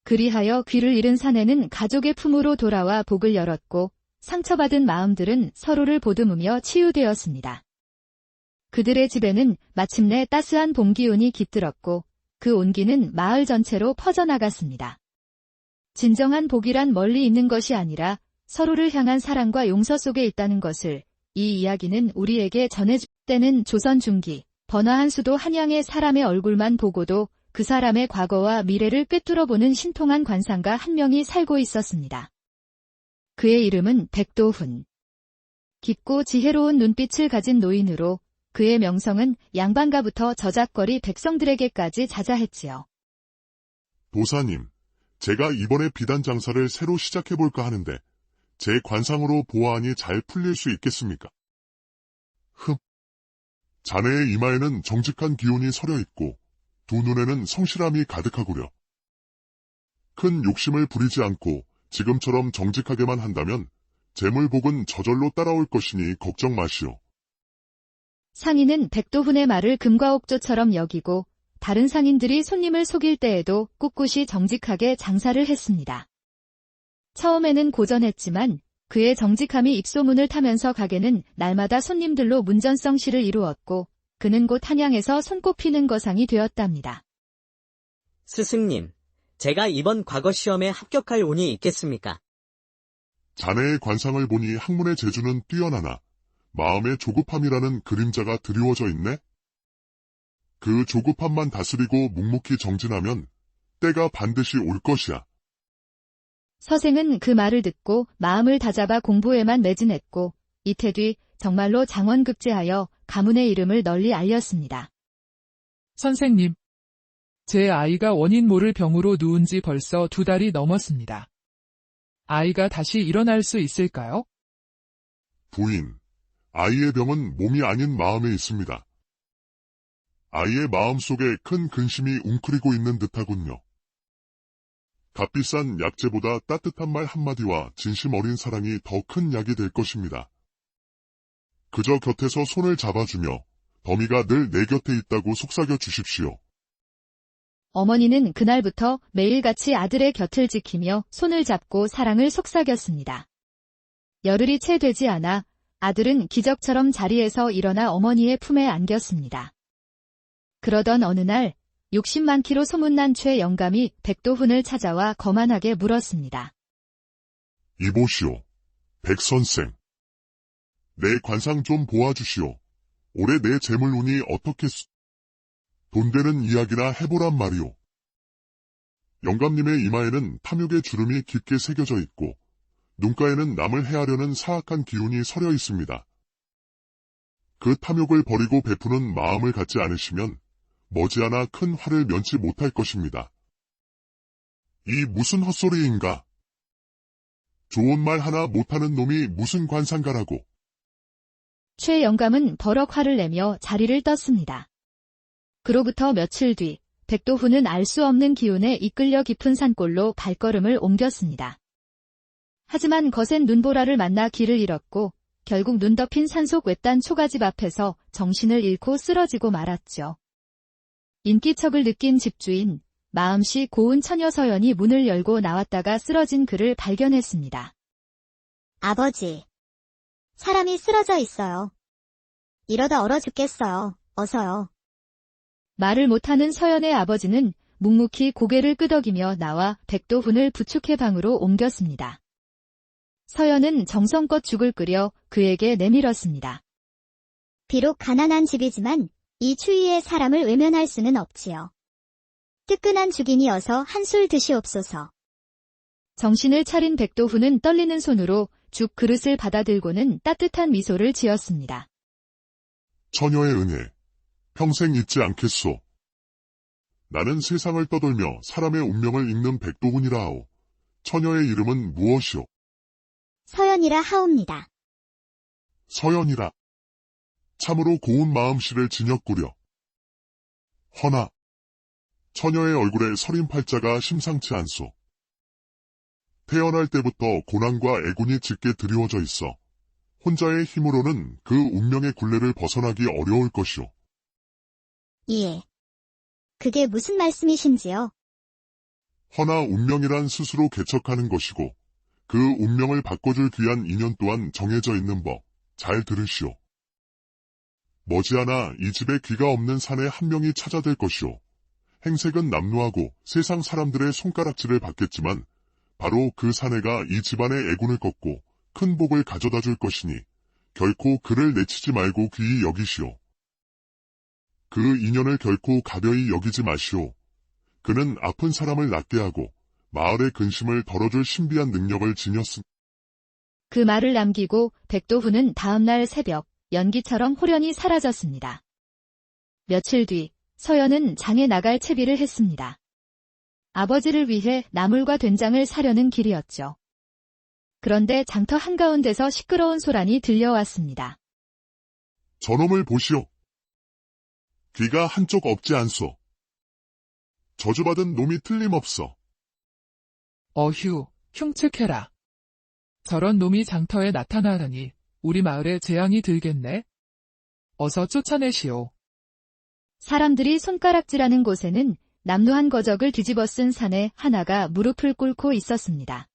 그리하여 귀를 잃은 사내는 가족의 품으로 돌아와 복을 열었고 상처받은 마음들은 서로를 보듬으며 치유되었습니다. 그들의 집에는 마침내 따스한 봄 기운이 깃들었고 그 온기는 마을 전체로 퍼져나갔습니다. 진정한 복이란 멀리 있는 것이 아니라 서로를 향한 사랑과 용서 속에 있다는 것을 이 이야기는 우리에게 전해줄 때는 조선 중기 번화한 수도 한양의 사람의 얼굴만 보고도 그 사람의 과거와 미래를 꿰뚫어보는 신통한 관상가 한 명이 살고 있었습니다. 그의 이름은 백도훈. 깊고 지혜로운 눈빛을 가진 노인으로 그의 명성은 양반가부터 저작거리 백성들에게까지 자자했지요. 도사님, 제가 이번에 비단 장사를 새로 시작해볼까 하는데 제 관상으로 보아하니 잘 풀릴 수 있겠습니까? 자네의 이마에는 정직한 기운이 서려 있고 두 눈에는 성실함이 가득하구려. 큰 욕심을 부리지 않고 지금처럼 정직하게만 한다면 재물복은 저절로 따라올 것이니 걱정 마시오. 상인은 백도훈의 말을 금과 옥조처럼 여기고 다른 상인들이 손님을 속일 때에도 꿋꿋이 정직하게 장사를 했습니다. 처음에는 고전했지만 그의 정직함이 입소문을 타면서 가게는 날마다 손님들로 문전성시를 이루었고 그는 곧 한양에서 손꼽히는 거상이 되었답니다. 스승님, 제가 이번 과거 시험에 합격할 운이 있겠습니까? 자네의 관상을 보니 학문의 재주는 뛰어나나 마음의 조급함이라는 그림자가 드리워져 있네? 그 조급함만 다스리고 묵묵히 정진하면 때가 반드시 올 것이야. 서생은 그 말을 듣고 마음을 다잡아 공부에만 매진했고 이태 뒤 정말로 장원급제하여 가문의 이름을 널리 알렸습니다. 선생님, 제 아이가 원인 모를 병으로 누운 지 벌써 2달이 넘었습니다. 아이가 다시 일어날 수 있을까요? 부인, 아이의 병은 몸이 아닌 마음에 있습니다. 아이의 마음속에 큰 근심이 웅크리고 있는 듯하군요. 값비싼 약재보다 따뜻한 말 한마디와 진심 어린 사랑이 더 큰 약이 될 것입니다. 그저 곁에서 손을 잡아주며 더미가 늘 내 곁에 있다고 속삭여 주십시오. 어머니는 그날부터 매일같이 아들의 곁을 지키며 손을 잡고 사랑을 속삭였습니다. 열흘이 채 되지 않아 아들은 기적처럼 자리에서 일어나 어머니의 품에 안겼습니다. 그러던 어느 날 욕심 많기로 소문난 최 영감이 백도훈을 찾아와 거만하게 물었습니다. 이보시오, 백선생. 내 관상 좀 보아주시오. 올해 내 재물운이 어떻게 돈 되는 이야기나 해보란 말이오. 영감님의 이마에는 탐욕의 주름이 깊게 새겨져 있고 눈가에는 남을 해하려는 사악한 기운이 서려 있습니다. 그 탐욕을 버리고 베푸는 마음을 갖지 않으시면 머지않아 큰 화를 면치 못할 것입니다. 이 무슨 헛소리인가? 좋은 말 하나 못하는 놈이 무슨 관상가라고. 최 영감은 버럭 화를 내며 자리를 떴습니다. 그로부터 며칠 뒤 백도훈은 알 수 없는 기운에 이끌려 깊은 산골로 발걸음을 옮겼습니다. 하지만 거센 눈보라를 만나 길을 잃었고 결국 눈 덮인 산속 외딴 초가집 앞에서 정신을 잃고 쓰러지고 말았죠. 인기척을 느낀 집주인, 마음씨 고운 처녀 서연이 문을 열고 나왔다가 쓰러진 그를 발견했습니다. 아버지. 사람이 쓰러져 있어요. 이러다 얼어 죽겠어요. 어서요. 말을 못하는 서연의 아버지는 묵묵히 고개를 끄덕이며 나와 백도훈을 부축해 방으로 옮겼습니다. 서연은 정성껏 죽을 끓여 그에게 내밀었습니다. 비록 가난한 집이지만 이 추위에 사람을 외면할 수는 없지요. 뜨끈한 죽이니어서 한술 드시옵소서. 정신을 차린 백도훈은 떨리는 손으로 죽 그릇을 받아들고는 따뜻한 미소를 지었습니다. 처녀의 은혜, 평생 잊지 않겠소. 나는 세상을 떠돌며 사람의 운명을 읽는 백도훈이라 하오. 처녀의 이름은 무엇이오? 서연이라 하옵니다. 서연이라. 참으로 고운 마음씨를 지녔구려. 허나 처녀의 얼굴에 서린 팔자가 심상치 않소. 태어날 때부터 고난과 애군이 짙게 드리워져 있어 혼자의 힘으로는 그 운명의 굴레를 벗어나기 어려울 것이오. 예. 그게 무슨 말씀이신지요? 허나 운명이란 스스로 개척하는 것이고 그 운명을 바꿔줄 귀한 인연 또한 정해져 있는 법, 잘 들으시오. 머지않아 이 집에 귀가 없는 사내 한 명이 찾아들 것이오. 행색은 남루하고 세상 사람들의 손가락질을 받겠지만 바로 그 사내가 이 집안의 애군을 꺾고 큰 복을 가져다 줄 것이니 결코 그를 내치지 말고 귀히 여기시오. 그 인연을 결코 가벼이 여기지 마시오. 그는 아픈 사람을 낫게 하고 마을의 근심을 덜어줄 신비한 능력을 지녔습니다. 그 말을 남기고 백도훈은 다음날 새벽 연기처럼 호련히 사라졌습니다. 며칠 뒤 서연은 장에 나갈 채비를 했습니다. 아버지를 위해 나물과 된장을 사려는 길이었죠. 그런데 장터 한가운데서 시끄러운 소란이 들려왔습니다. 저놈을 보시오. 귀가 한쪽 없지 않소. 저주받은 놈이 틀림없어. 어휴, 흉측해라. 저런 놈이 장터에 나타나다니 우리 마을에 재앙이 들겠네. 어서 쫓아내시오. 사람들이 손가락질하는 곳에는 남루한 거적을 뒤집어 쓴 사내 하나가 무릎을 꿇고 있었습니다.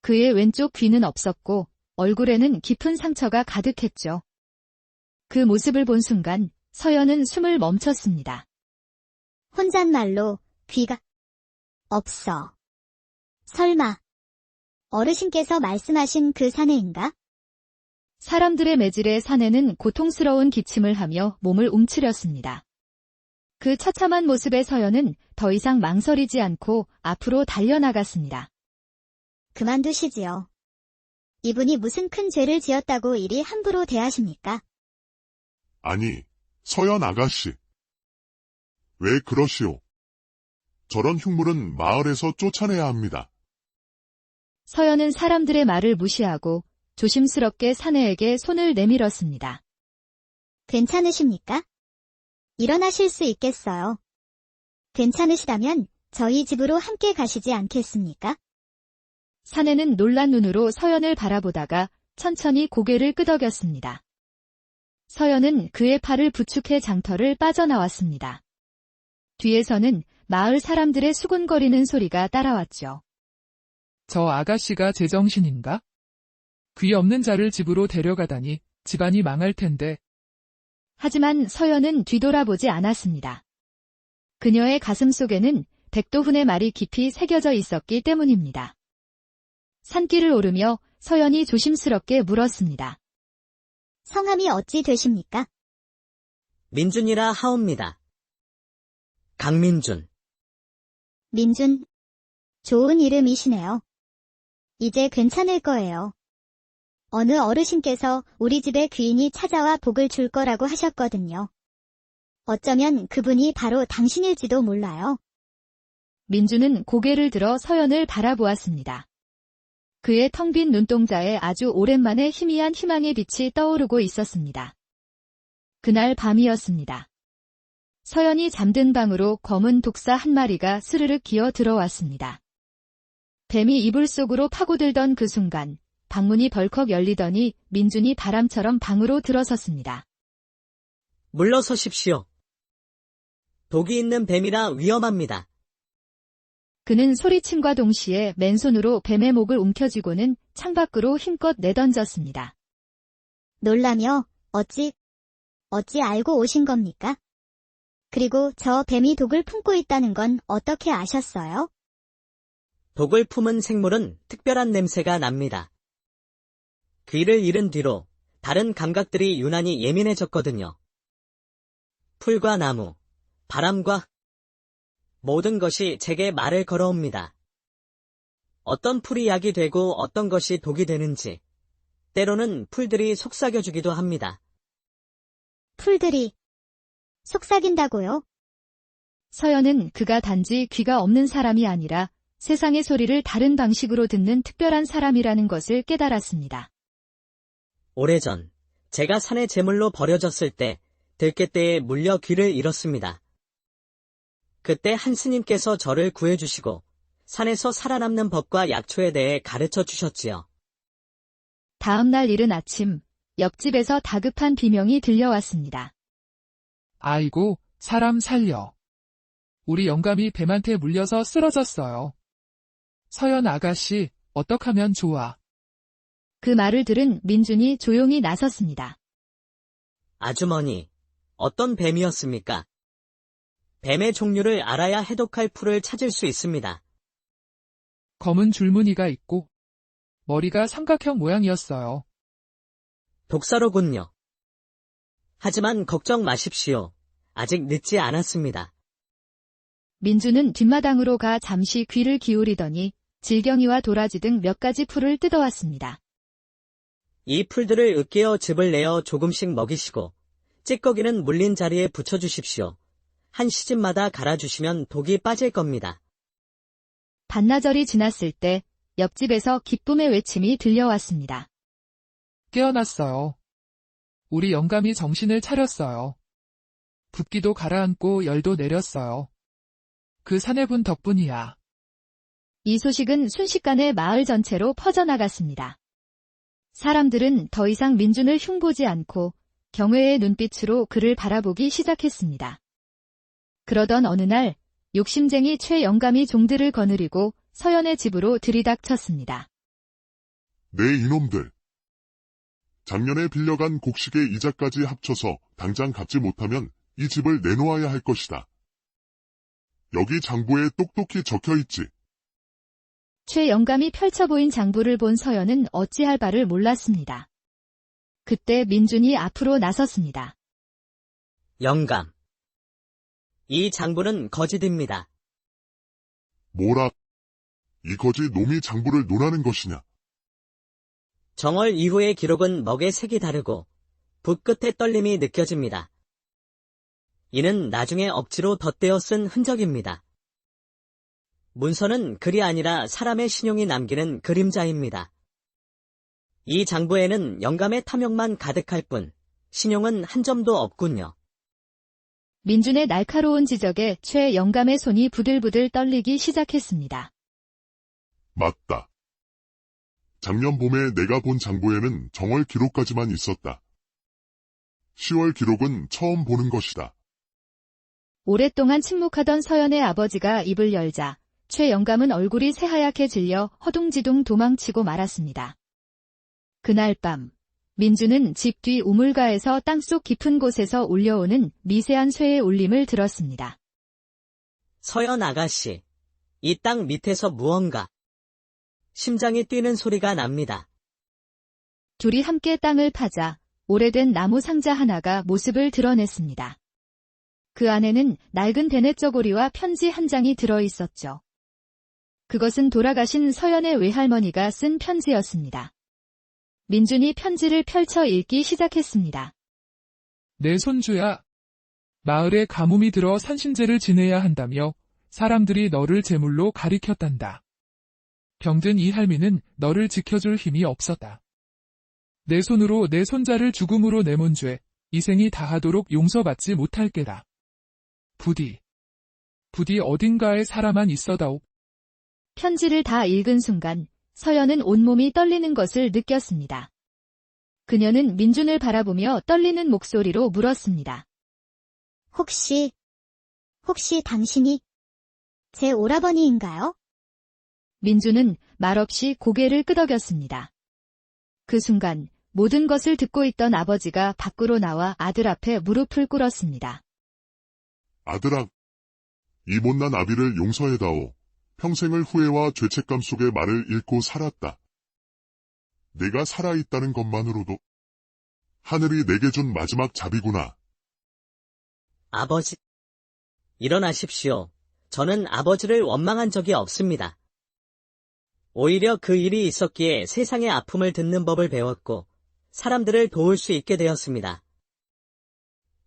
그의 왼쪽 귀는 없었고 얼굴에는 깊은 상처가 가득했죠. 그 모습을 본 순간 서연은 숨을 멈췄습니다. 혼잣말로 귀가 없어. 설마 어르신께서 말씀하신 그 사내인가? 사람들의 매질에 사내는 고통스러운 기침을 하며 몸을 움츠렸습니다. 그 처참한 모습의 서연은 더 이상 망설이지 않고 앞으로 달려나갔습니다. 그만두시지요. 이분이 무슨 큰 죄를 지었다고 이리 함부로 대하십니까? 아니, 서연 아가씨. 왜 그러시오? 저런 흉물은 마을에서 쫓아내야 합니다. 서연은 사람들의 말을 무시하고 조심스럽게 사내에게 손을 내밀었습니다. 괜찮으십니까? 일어나실 수 있겠어요. 괜찮으시다면 저희 집으로 함께 가시지 않겠습니까? 사내는 놀란 눈으로 서연을 바라보다가 천천히 고개를 끄덕였습니다. 서연은 그의 팔을 부축해 장터를 빠져나왔습니다. 뒤에서는 마을 사람들의 수군거리는 소리가 따라왔죠. 저 아가씨가 제정신인가? 귀 없는 자를 집으로 데려가다니 집안이 망할 텐데. 하지만 서연은 뒤돌아보지 않았습니다. 그녀의 가슴 속에는 백도훈의 말이 깊이 새겨져 있었기 때문입니다. 산길을 오르며 서연이 조심스럽게 물었습니다. 성함이 어찌 되십니까? 민준이라 하옵니다. 강민준. 민준. 좋은 이름이시네요. 이제 괜찮을 거예요. 어느 어르신께서 우리 집에 귀인이 찾아와 복을 줄 거라고 하셨거든요. 어쩌면 그분이 바로 당신일지도 몰라요. 민주는 고개를 들어 서연을 바라보았습니다. 그의 텅 빈 눈동자에 아주 오랜만에 희미한 희망의 빛이 떠오르고 있었습니다. 그날 밤이었습니다. 서연이 잠든 방으로 검은 독사 한 마리가 스르륵 기어 들어왔습니다. 뱀이 이불 속으로 파고들던 그 순간 방문이 벌컥 열리더니 민준이 바람처럼 방으로 들어섰습니다. 물러서십시오. 독이 있는 뱀이라 위험합니다. 그는 소리침과 동시에 맨손으로 뱀의 목을 움켜쥐고는 창밖으로 힘껏 내던졌습니다. 놀라며 어찌 알고 오신 겁니까? 그리고 저 뱀이 독을 품고 있다는 건 어떻게 아셨어요? 독을 품은 생물은 특별한 냄새가 납니다. 귀를 잃은 뒤로 다른 감각들이 유난히 예민해졌거든요. 풀과 나무, 바람과 모든 것이 제게 말을 걸어옵니다. 어떤 풀이 약이 되고 어떤 것이 독이 되는지, 때로는 풀들이 속삭여주기도 합니다. 풀들이 속삭인다고요? 서연은 그가 단지 귀가 없는 사람이 아니라 세상의 소리를 다른 방식으로 듣는 특별한 사람이라는 것을 깨달았습니다. 오래전, 제가 산에 제물로 버려졌을 때 들깨떼에 물려 귀를 잃었습니다. 그때 한 스님께서 저를 구해주시고 산에서 살아남는 법과 약초에 대해 가르쳐 주셨지요. 다음 날 이른 아침, 옆집에서 다급한 비명이 들려왔습니다. 아이고, 사람 살려. 우리 영감이 뱀한테 물려서 쓰러졌어요. 서연 아가씨, 어떡하면 좋아. 그 말을 들은 민준이 조용히 나섰습니다. 아주머니, 어떤 뱀이었습니까? 뱀의 종류를 알아야 해독할 풀을 찾을 수 있습니다. 검은 줄무늬가 있고 머리가 삼각형 모양이었어요. 독사로군요. 하지만 걱정 마십시오. 아직 늦지 않았습니다. 민준은 뒷마당으로 가 잠시 귀를 기울이더니 질경이와 도라지 등 몇 가지 풀을 뜯어왔습니다. 이 풀들을 으깨어 즙을 내어 조금씩 먹이시고 찌꺼기는 물린 자리에 붙여주십시오. 한 시즌마다 갈아주시면 독이 빠질 겁니다. 반나절이 지났을 때 옆집에서 기쁨의 외침이 들려왔습니다. 깨어났어요. 우리 영감이 정신을 차렸어요. 붓기도 가라앉고 열도 내렸어요. 그 사내분 덕분이야. 이 소식은 순식간에 마을 전체로 퍼져나갔습니다. 사람들은 더 이상 민준을 흉보지 않고 경외의 눈빛으로 그를 바라보기 시작했습니다. 그러던 어느 날 욕심쟁이 최 영감이 종들을 거느리고 서연의 집으로 들이닥쳤습니다. 네 이놈들. 작년에 빌려간 곡식의 이자까지 합쳐서 당장 갚지 못하면 이 집을 내놓아야 할 것이다. 여기 장부에 똑똑히 적혀있지. 최 영감이 펼쳐 보인 장부를 본 서연은 어찌할 바를 몰랐습니다. 그때 민준이 앞으로 나섰습니다. 영감. 이 장부는 거짓입니다. 뭐라? 이 거지 놈이 장부를 논하는 것이냐? 정월 이후의 기록은 먹의 색이 다르고 붓 끝의 떨림이 느껴집니다. 이는 나중에 억지로 덧대어 쓴 흔적입니다. 문서는 글이 아니라 사람의 신용이 남기는 그림자입니다. 이 장부에는 영감의 탐욕만 가득할 뿐 신용은 한 점도 없군요. 민준의 날카로운 지적에 최 영감의 손이 부들부들 떨리기 시작했습니다. 맞다. 작년 봄에 내가 본 장부에는 정월 기록까지만 있었다. 10월 기록은 처음 보는 것이다. 오랫동안 침묵하던 서연의 아버지가 입을 열자 최 영감은 얼굴이 새하얗게 질려 허둥지둥 도망치고 말았습니다. 그날 밤 민준은 집 뒤 우물가에서 땅속 깊은 곳에서 울려오는 미세한 쇠의 울림을 들었습니다. 서연 아가씨, 이 땅 밑에서 무언가 심장이 뛰는 소리가 납니다. 둘이 함께 땅을 파자 오래된 나무 상자 하나가 모습을 드러냈습니다. 그 안에는 낡은 대냇저고리와 편지 한 장이 들어있었죠. 그것은 돌아가신 서연의 외할머니가 쓴 편지였습니다. 민준이 편지를 펼쳐 읽기 시작했습니다. 내 손주야. 마을에 가뭄이 들어 산신제를 지내야 한다며 사람들이 너를 제물로 가리켰단다. 병든 이 할미는 너를 지켜줄 힘이 없었다. 내 손으로 내 손자를 죽음으로 내몬 죄, 이 생이 다하도록 용서받지 못할 게다. 부디 어딘가에 살아만 있어다오. 편지를 다 읽은 순간 서연은 온몸이 떨리는 것을 느꼈습니다. 그녀는 민준을 바라보며 떨리는 목소리로 물었습니다. 혹시 당신이 제 오라버니인가요? 민주는 말없이 고개를 끄덕였습니다. 그 순간 모든 것을 듣고 있던 아버지가 밖으로 나와 아들 앞에 무릎을 꿇었습니다. 아들아, 이 못난 아비를 용서해다오. 평생을 후회와 죄책감 속에 말을 잃고 살았다. 내가 살아있다는 것만으로도 하늘이 내게 준 마지막 자비구나. 아버지, 일어나십시오. 저는 아버지를 원망한 적이 없습니다. 오히려 그 일이 있었기에 세상의 아픔을 듣는 법을 배웠고 사람들을 도울 수 있게 되었습니다.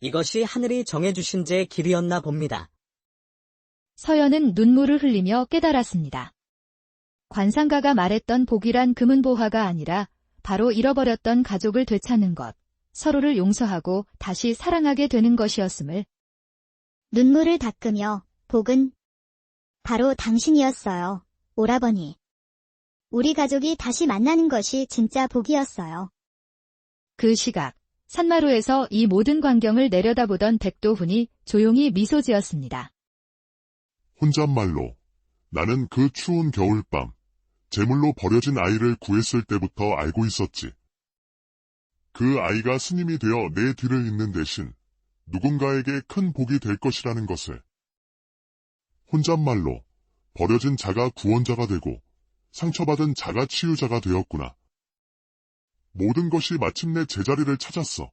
이것이 하늘이 정해주신 제 길이었나 봅니다. 서연은 눈물을 흘리며 깨달았습니다. 관상가가 말했던 복이란 금은보화가 아니라 바로 잃어버렸던 가족을 되찾는 것, 서로를 용서하고 다시 사랑하게 되는 것이었음을. 눈물을 닦으며 복은 바로 당신이었어요, 오라버니. 우리 가족이 다시 만나는 것이 진짜 복이었어요. 그 시각, 산마루에서 이 모든 광경을 내려다보던 백도훈이 조용히 미소 지었습니다. 혼잣말로 나는 그 추운 겨울밤 제물로 버려진 아이를 구했을 때부터 알고 있었지. 그 아이가 스님이 되어 내 뒤를 잇는 대신 누군가에게 큰 복이 될 것이라는 것을. 혼잣말로 버려진 자가 구원자가 되고 상처받은 자가 치유자가 되었구나. 모든 것이 마침내 제자리를 찾았어.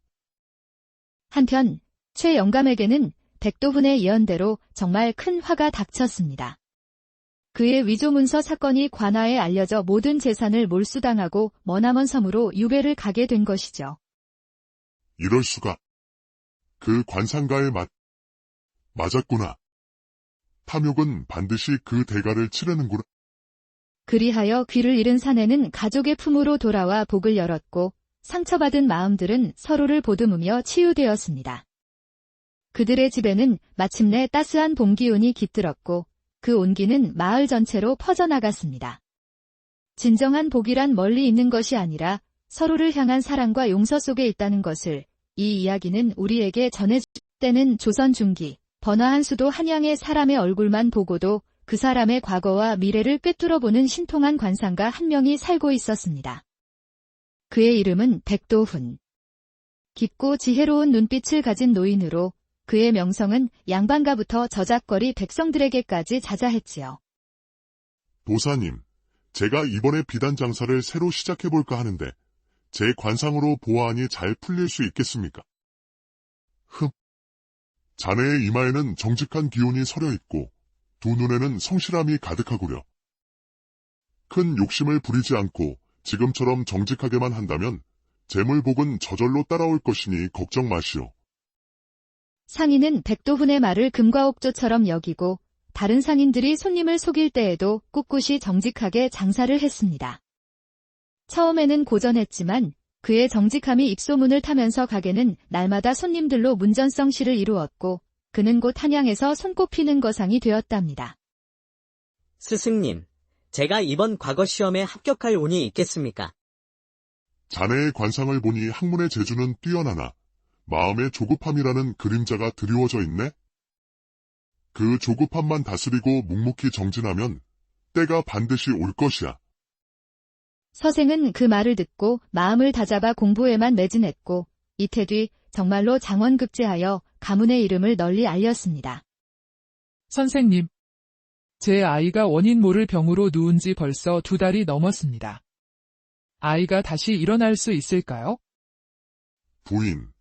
한편 최 영감에게는 백도훈의 예언대로 정말 큰 화가 닥쳤습니다. 그의 위조문서 사건이 관아에 알려져 모든 재산을 몰수당하고 머나먼 섬으로 유배를 가게 된 것이죠. 이럴 수가. 그 관상가의 맞았구나. 탐욕은 반드시 그 대가를 치르는구나. 그리하여 귀를 잃은 사내는 가족의 품으로 돌아와 복을 열었고 상처받은 마음들은 서로를 보듬으며 치유되었습니다. 그들의 집에는 마침내 따스한 봄 기운이 깃들었고 그 온기는 마을 전체로 퍼져나갔습니다. 진정한 복이란 멀리 있는 것이 아니라 서로를 향한 사랑과 용서 속에 있다는 것을 이 이야기는 우리에게 전해줄 때는 조선 중기 번화한 수도 한양의 사람의 얼굴만 보고도 그 사람의 과거와 미래를 꿰뚫어보는 신통한 관상가 한 명이 살고 있었습니다. 그의 이름은 백도훈. 깊고 지혜로운 눈빛을 가진 노인으로 그의 명성은 양반가부터 저작거리 백성들에게까지 자자했지요. 도사님, 제가 이번에 비단 장사를 새로 시작해볼까 하는데 제 관상으로 보아하니 잘 풀릴 수 있겠습니까? 자네의 이마에는 정직한 기운이 서려 있고 두 눈에는 성실함이 가득하구려. 큰 욕심을 부리지 않고 지금처럼 정직하게만 한다면 재물복은 저절로 따라올 것이니 걱정 마시오. 상인은 백도훈의 말을 금과 옥조처럼 여기고 다른 상인들이 손님을 속일 때에도 꿋꿋이 정직하게 장사를 했습니다. 처음에는 고전했지만 그의 정직함이 입소문을 타면서 가게는 날마다 손님들로 문전성시를 이루었고 그는 곧 한양에서 손꼽히는 거상이 되었답니다. 스승님, 제가 이번 과거 시험에 합격할 운이 있겠습니까? 자네의 관상을 보니 학문의 재주는 뛰어나나 마음의 조급함이라는 그림자가 드리워져 있네? 그 조급함만 다스리고 묵묵히 정진하면 때가 반드시 올 것이야. 서생은 그 말을 듣고 마음을 다잡아 공부에만 매진했고 이태 뒤 정말로 장원급제하여 가문의 이름을 널리 알렸습니다. 선생님, 제 아이가 원인 모를 병으로 누운 지 벌써 2달이 넘었습니다. 아이가 다시 일어날 수 있을까요? 부인,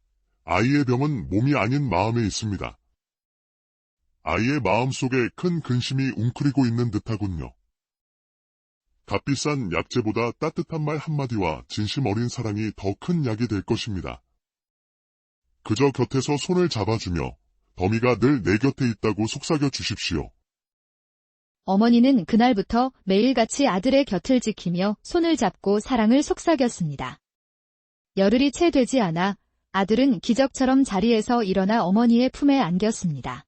아이의 병은 몸이 아닌 마음에 있습니다. 아이의 마음속에 큰 근심이 웅크리고 있는 듯하군요. 값비싼 약재보다 따뜻한 말 한마디와 진심 어린 사랑이 더 큰 약이 될 것입니다. 그저 곁에서 손을 잡아주며 더미가 늘 내 곁에 있다고 속삭여 주십시오. 어머니는 그날부터 매일같이 아들의 곁을 지키며 손을 잡고 사랑을 속삭였습니다. 열흘이 채 되지 않아 아들은 기적처럼 자리에서 일어나 어머니의 품에 안겼습니다.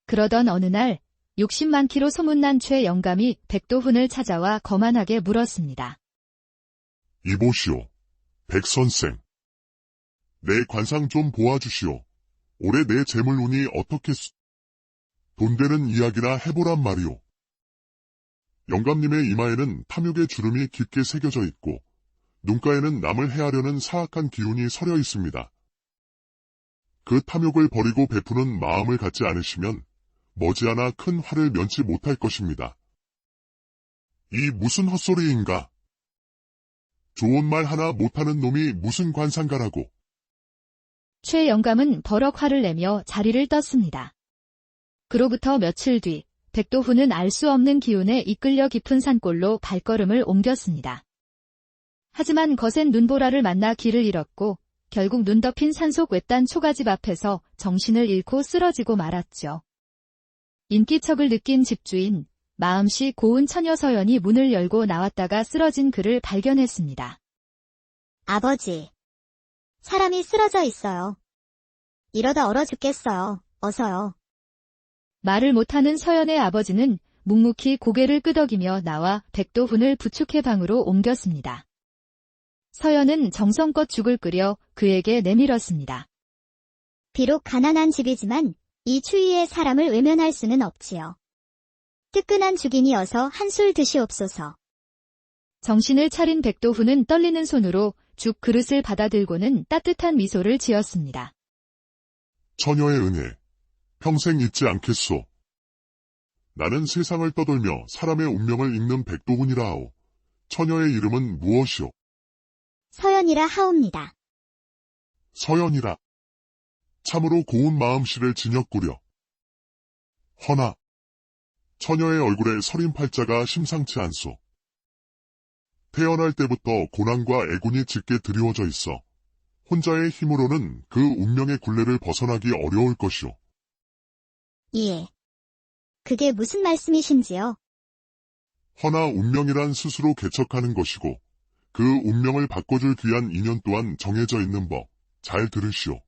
그러던 어느 날 욕심 많기로 소문난 최 영감이 백도훈을 찾아와 거만하게 물었습니다. 이보시오, 백선생. 내 관상 좀 보아주시오. 올해 내 재물운이 어떻겠소? 돈 되는 이야기나 해보란 말이오. 영감님의 이마에는 탐욕의 주름이 깊게 새겨져 있고 눈가에는 남을 해하려는 사악한 기운이 서려 있습니다. 그 탐욕을 버리고 베푸는 마음을 갖지 않으시면 머지않아 큰 화를 면치 못할 것입니다. 이 무슨 헛소리인가? 좋은 말 하나 못하는 놈이 무슨 관상가라고. 최 영감은 버럭 화를 내며 자리를 떴습니다. 그로부터 며칠 뒤 백도훈은 알 수 없는 기운에 이끌려 깊은 산골로 발걸음을 옮겼습니다. 하지만 거센 눈보라를 만나 길을 잃었고 결국 눈 덮인 산속 외딴 초가집 앞에서 정신을 잃고 쓰러지고 말았죠. 인기척을 느낀 집주인, 마음씨 고운 처녀 서연이 문을 열고 나왔다가 쓰러진 그를 발견했습니다. 아버지. 사람이 쓰러져 있어요. 이러다 얼어 죽겠어요. 어서요. 말을 못하는 서연의 아버지는 묵묵히 고개를 끄덕이며 나와 백도훈을 부축해 방으로 옮겼습니다. 서연은 정성껏 죽을 끓여 그에게 내밀었습니다. 비록 가난한 집이지만 이 추위에 사람을 외면할 수는 없지요. 뜨끈한 죽이니어서 한술 드시옵소서. 정신을 차린 백도훈은 떨리는 손으로 죽 그릇을 받아들고는 따뜻한 미소를 지었습니다. 처녀의 은혜, 평생 잊지 않겠소. 나는 세상을 떠돌며 사람의 운명을 읽는 백도훈이라하오. 처녀의 이름은 무엇이오? 서연이라 하옵니다. 서연이라. 참으로 고운 마음씨를 지녔구려. 허나 처녀의 얼굴에 서린 팔자가 심상치 않소. 태어날 때부터 고난과 애군이 짙게 드리워져 있어 혼자의 힘으로는 그 운명의 굴레를 벗어나기 어려울 것이오. 예. 그게 무슨 말씀이신지요? 허나 운명이란 스스로 개척하는 것이고 그 운명을 바꿔줄 귀한 인연 또한 정해져 있는 법, 잘 들으시오.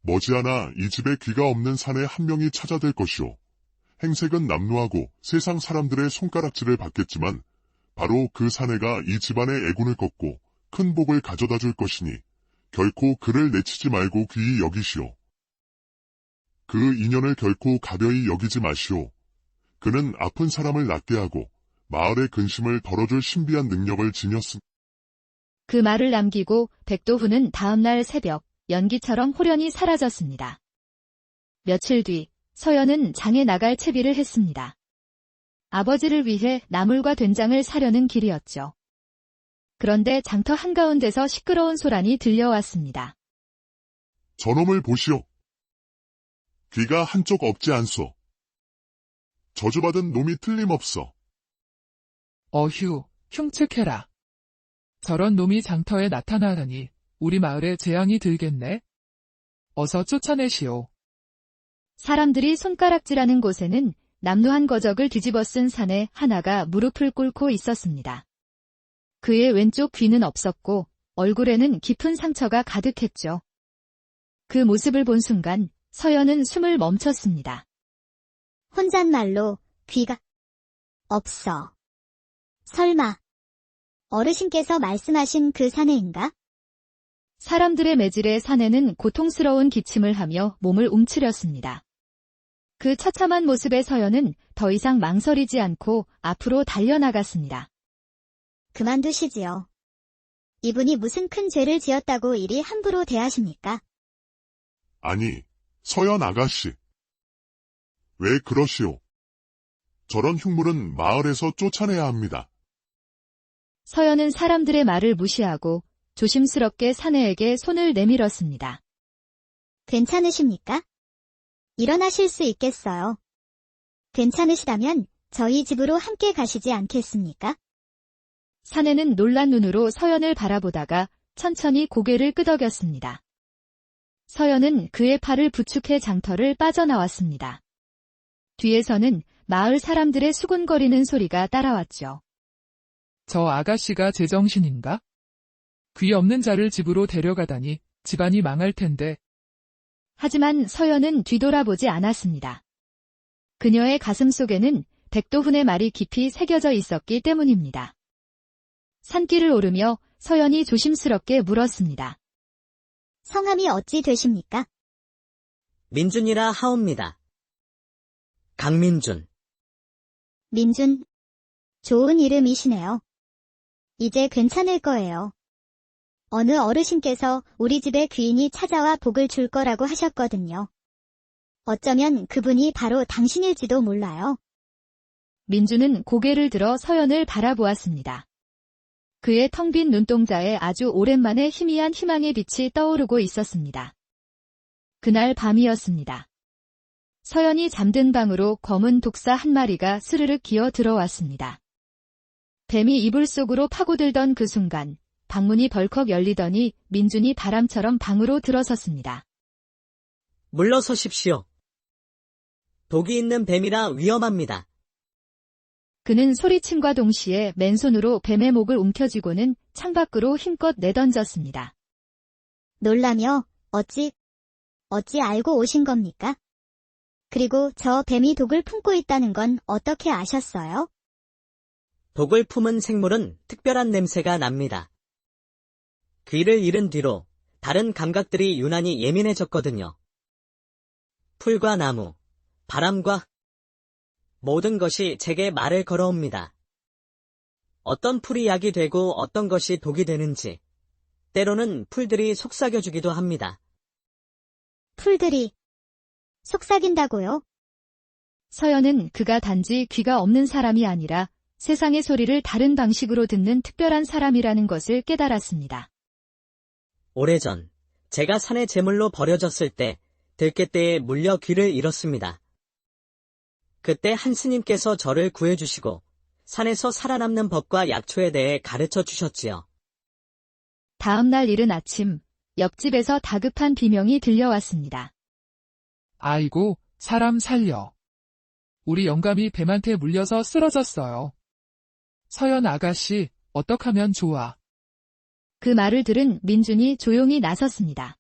머지않아 이 집에 귀가 없는 사내 한 명이 찾아될 것이오. 행색은 남루하고 세상 사람들의 손가락질을 받겠지만 바로 그 사내가 이 집안의 애군을 꺾고 큰 복을 가져다 줄 것이니 결코 그를 내치지 말고 귀히 여기시오. 그 인연을 결코 가벼이 여기지 마시오. 그는 아픈 사람을 낫게 하고 마을의 근심을 덜어줄 신비한 능력을 지녔습니다. 그 말을 남기고 백도훈은 다음날 새벽 연기처럼 호련히 사라졌습니다. 며칠 뒤 서연은 장에 나갈 채비를 했습니다. 아버지를 위해 나물과 된장을 사려는 길이었죠. 그런데 장터 한가운데서 시끄러운 소란이 들려왔습니다. 저놈을 보시오. 귀가 한쪽 없지 않소. 저주받은 놈이 틀림없어. 어휴, 흉측해라. 저런 놈이 장터에 나타나다니 우리 마을에 재앙이 들겠네. 어서 쫓아내시오. 사람들이 손가락질하는 곳에는 남루한 거적을 뒤집어 쓴 사내 하나가 무릎을 꿇고 있었습니다. 그의 왼쪽 귀는 없었고 얼굴에는 깊은 상처가 가득했죠. 그 모습을 본 순간 서연은 숨을 멈췄습니다. 혼잣말로 귀가 없어. 설마 어르신께서 말씀하신 그 사내인가? 사람들의 매질에 사내는 고통스러운 기침을 하며 몸을 움츠렸습니다. 그 처참한 모습의 서연은 더 이상 망설이지 않고 앞으로 달려나갔습니다. 그만두시지요. 이분이 무슨 큰 죄를 지었다고 이리 함부로 대하십니까? 아니, 서연 아가씨. 왜 그러시오? 저런 흉물은 마을에서 쫓아내야 합니다. 서연은 사람들의 말을 무시하고 조심스럽게 사내에게 손을 내밀었습니다. 괜찮으십니까? 일어나실 수 있겠어요. 괜찮으시다면 저희 집으로 함께 가시지 않겠습니까? 사내는 놀란 눈으로 서연을 바라보다가 천천히 고개를 끄덕였습니다. 서연은 그의 팔을 부축해 장터를 빠져나왔습니다. 뒤에서는 마을 사람들의 수군거리는 소리가 따라왔죠. 저 아가씨가 제정신인가? 귀 없는 자를 집으로 데려가다니 집안이 망할 텐데. 하지만 서연은 뒤돌아보지 않았습니다. 그녀의 가슴 속에는 백도훈의 말이 깊이 새겨져 있었기 때문입니다. 산길을 오르며 서연이 조심스럽게 물었습니다. 성함이 어찌 되십니까? 민준이라 하옵니다. 강민준. 민준. 좋은 이름이시네요. 이제 괜찮을 거예요. 어느 어르신께서 우리 집에 귀인이 찾아와 복을 줄 거라고 하셨거든요. 어쩌면 그분이 바로 당신일지도 몰라요. 민주는 고개를 들어 서연을 바라보았습니다. 그의 텅 빈 눈동자에 아주 오랜만에 희미한 희망의 빛이 떠오르고 있었습니다. 그날 밤이었습니다. 서연이 잠든 방으로 검은 독사 한 마리가 스르륵 기어 들어왔습니다. 뱀이 이불 속으로 파고들던 그 순간 방문이 벌컥 열리더니 민준이 바람처럼 방으로 들어섰습니다. 물러서십시오. 독이 있는 뱀이라 위험합니다. 그는 소리침과 동시에 맨손으로 뱀의 목을 움켜쥐고는 창밖으로 힘껏 내던졌습니다. 놀라며 어찌 알고 오신 겁니까? 그리고 저 뱀이 독을 품고 있다는 건 어떻게 아셨어요? 독을 품은 생물은 특별한 냄새가 납니다. 귀를 잃은 뒤로 다른 감각들이 유난히 예민해졌거든요. 풀과 나무, 바람과 모든 것이 제게 말을 걸어옵니다. 어떤 풀이 약이 되고 어떤 것이 독이 되는지, 때로는 풀들이 속삭여주기도 합니다. 풀들이 속삭인다고요? 서연은 그가 단지 귀가 없는 사람이 아니라 세상의 소리를 다른 방식으로 듣는 특별한 사람이라는 것을 깨달았습니다. 오래전 제가 산에 제물로 버려졌을 때 들깨떼에 물려 귀를 잃었습니다. 그때 한 스님께서 저를 구해주시고 산에서 살아남는 법과 약초에 대해 가르쳐 주셨지요. 다음 날 이른 아침, 옆집에서 다급한 비명이 들려왔습니다. 아이고, 사람 살려. 우리 영감이 뱀한테 물려서 쓰러졌어요. 서연 아가씨, 어떡하면 좋아. 그 말을 들은 민준이 조용히 나섰습니다.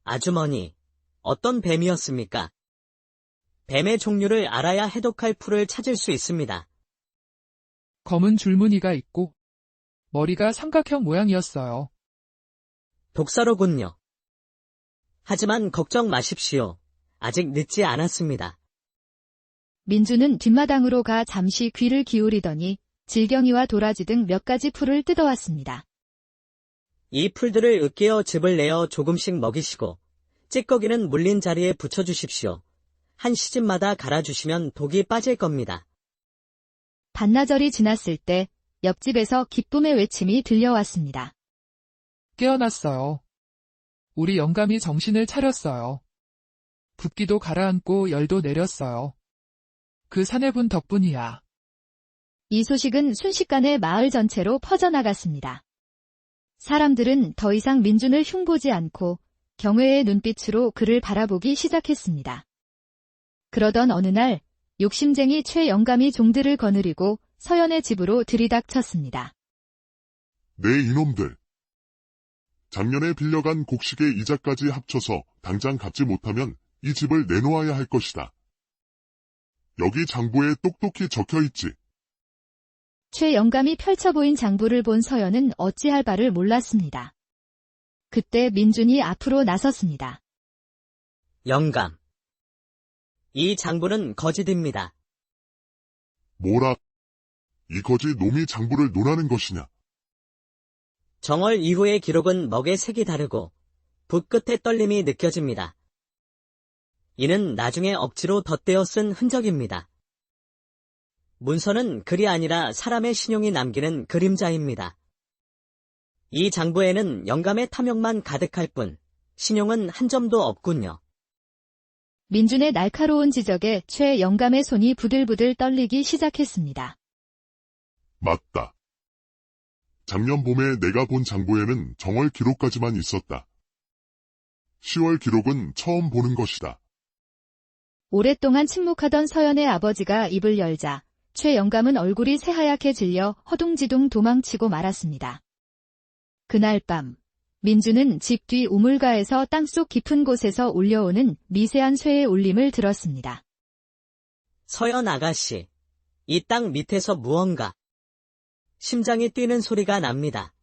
아주머니, 어떤 뱀이었습니까? 뱀의 종류를 알아야 해독할 풀을 찾을 수 있습니다. 검은 줄무늬가 있고 머리가 삼각형 모양이었어요. 독사로군요. 하지만 걱정 마십시오. 아직 늦지 않았습니다. 민준은 뒷마당으로 가 잠시 귀를 기울이더니 질경이와 도라지 등 몇 가지 풀을 뜯어왔습니다. 이 풀들을 으깨어 즙을 내어 조금씩 먹이시고 찌꺼기는 물린 자리에 붙여주십시오. 한 시즌마다 갈아주시면 독이 빠질 겁니다. 반나절이 지났을 때 옆집에서 기쁨의 외침이 들려왔습니다. 깨어났어요. 우리 영감이 정신을 차렸어요. 붓기도 가라앉고 열도 내렸어요. 그 사내분 덕분이야. 이 소식은 순식간에 마을 전체로 퍼져나갔습니다. 사람들은 더 이상 민준을 흉보지 않고 경외의 눈빛으로 그를 바라보기 시작했습니다. 그러던 어느 날 욕심쟁이 최 영감이 종들을 거느리고 서연의 집으로 들이닥쳤습니다. 네 이놈들. 작년에 빌려간 곡식의 이자까지 합쳐서 당장 갚지 못하면 이 집을 내놓아야 할 것이다. 여기 장부에 똑똑히 적혀있지. 최 영감이 펼쳐 보인 장부를 본 서연은 어찌할 바를 몰랐습니다. 그때 민준이 앞으로 나섰습니다. 영감. 이 장부는 거짓입니다. 뭐라? 이 거지 놈이 장부를 논하는 것이냐? 정월 이후의 기록은 먹의 색이 다르고 붓 끝의 떨림이 느껴집니다. 이는 나중에 억지로 덧대어 쓴 흔적입니다. 문서는 글이 아니라 사람의 신용이 남기는 그림자입니다. 이 장부에는 영감의 탐욕만 가득할 뿐 신용은 한 점도 없군요. 민준의 날카로운 지적에 최 영감의 손이 부들부들 떨리기 시작했습니다. 맞다. 작년 봄에 내가 본 장부에는 정월 기록까지만 있었다. 10월 기록은 처음 보는 것이다. 오랫동안 침묵하던 서연의 아버지가 입을 열자 최 영감은 얼굴이 새하얗게 질려 허둥지둥 도망치고 말았습니다. 그날 밤 민준은 집 뒤 우물가에서 땅속 깊은 곳에서 울려오는 미세한 쇠의 울림을 들었습니다. 서연 아가씨, 이 땅 밑에서 무언가 심장이 뛰는 소리가 납니다.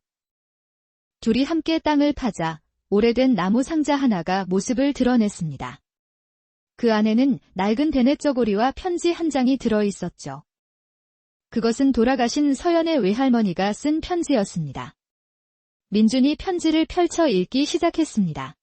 둘이 함께 땅을 파자 오래된 나무 상자 하나가 모습을 드러냈습니다. 그 안에는 낡은 대냇저고리와 편지 한 장이 들어 있었죠. 그것은 돌아가신 서연의 외할머니가 쓴 편지였습니다. 민준이 편지를 펼쳐 읽기 시작했습니다.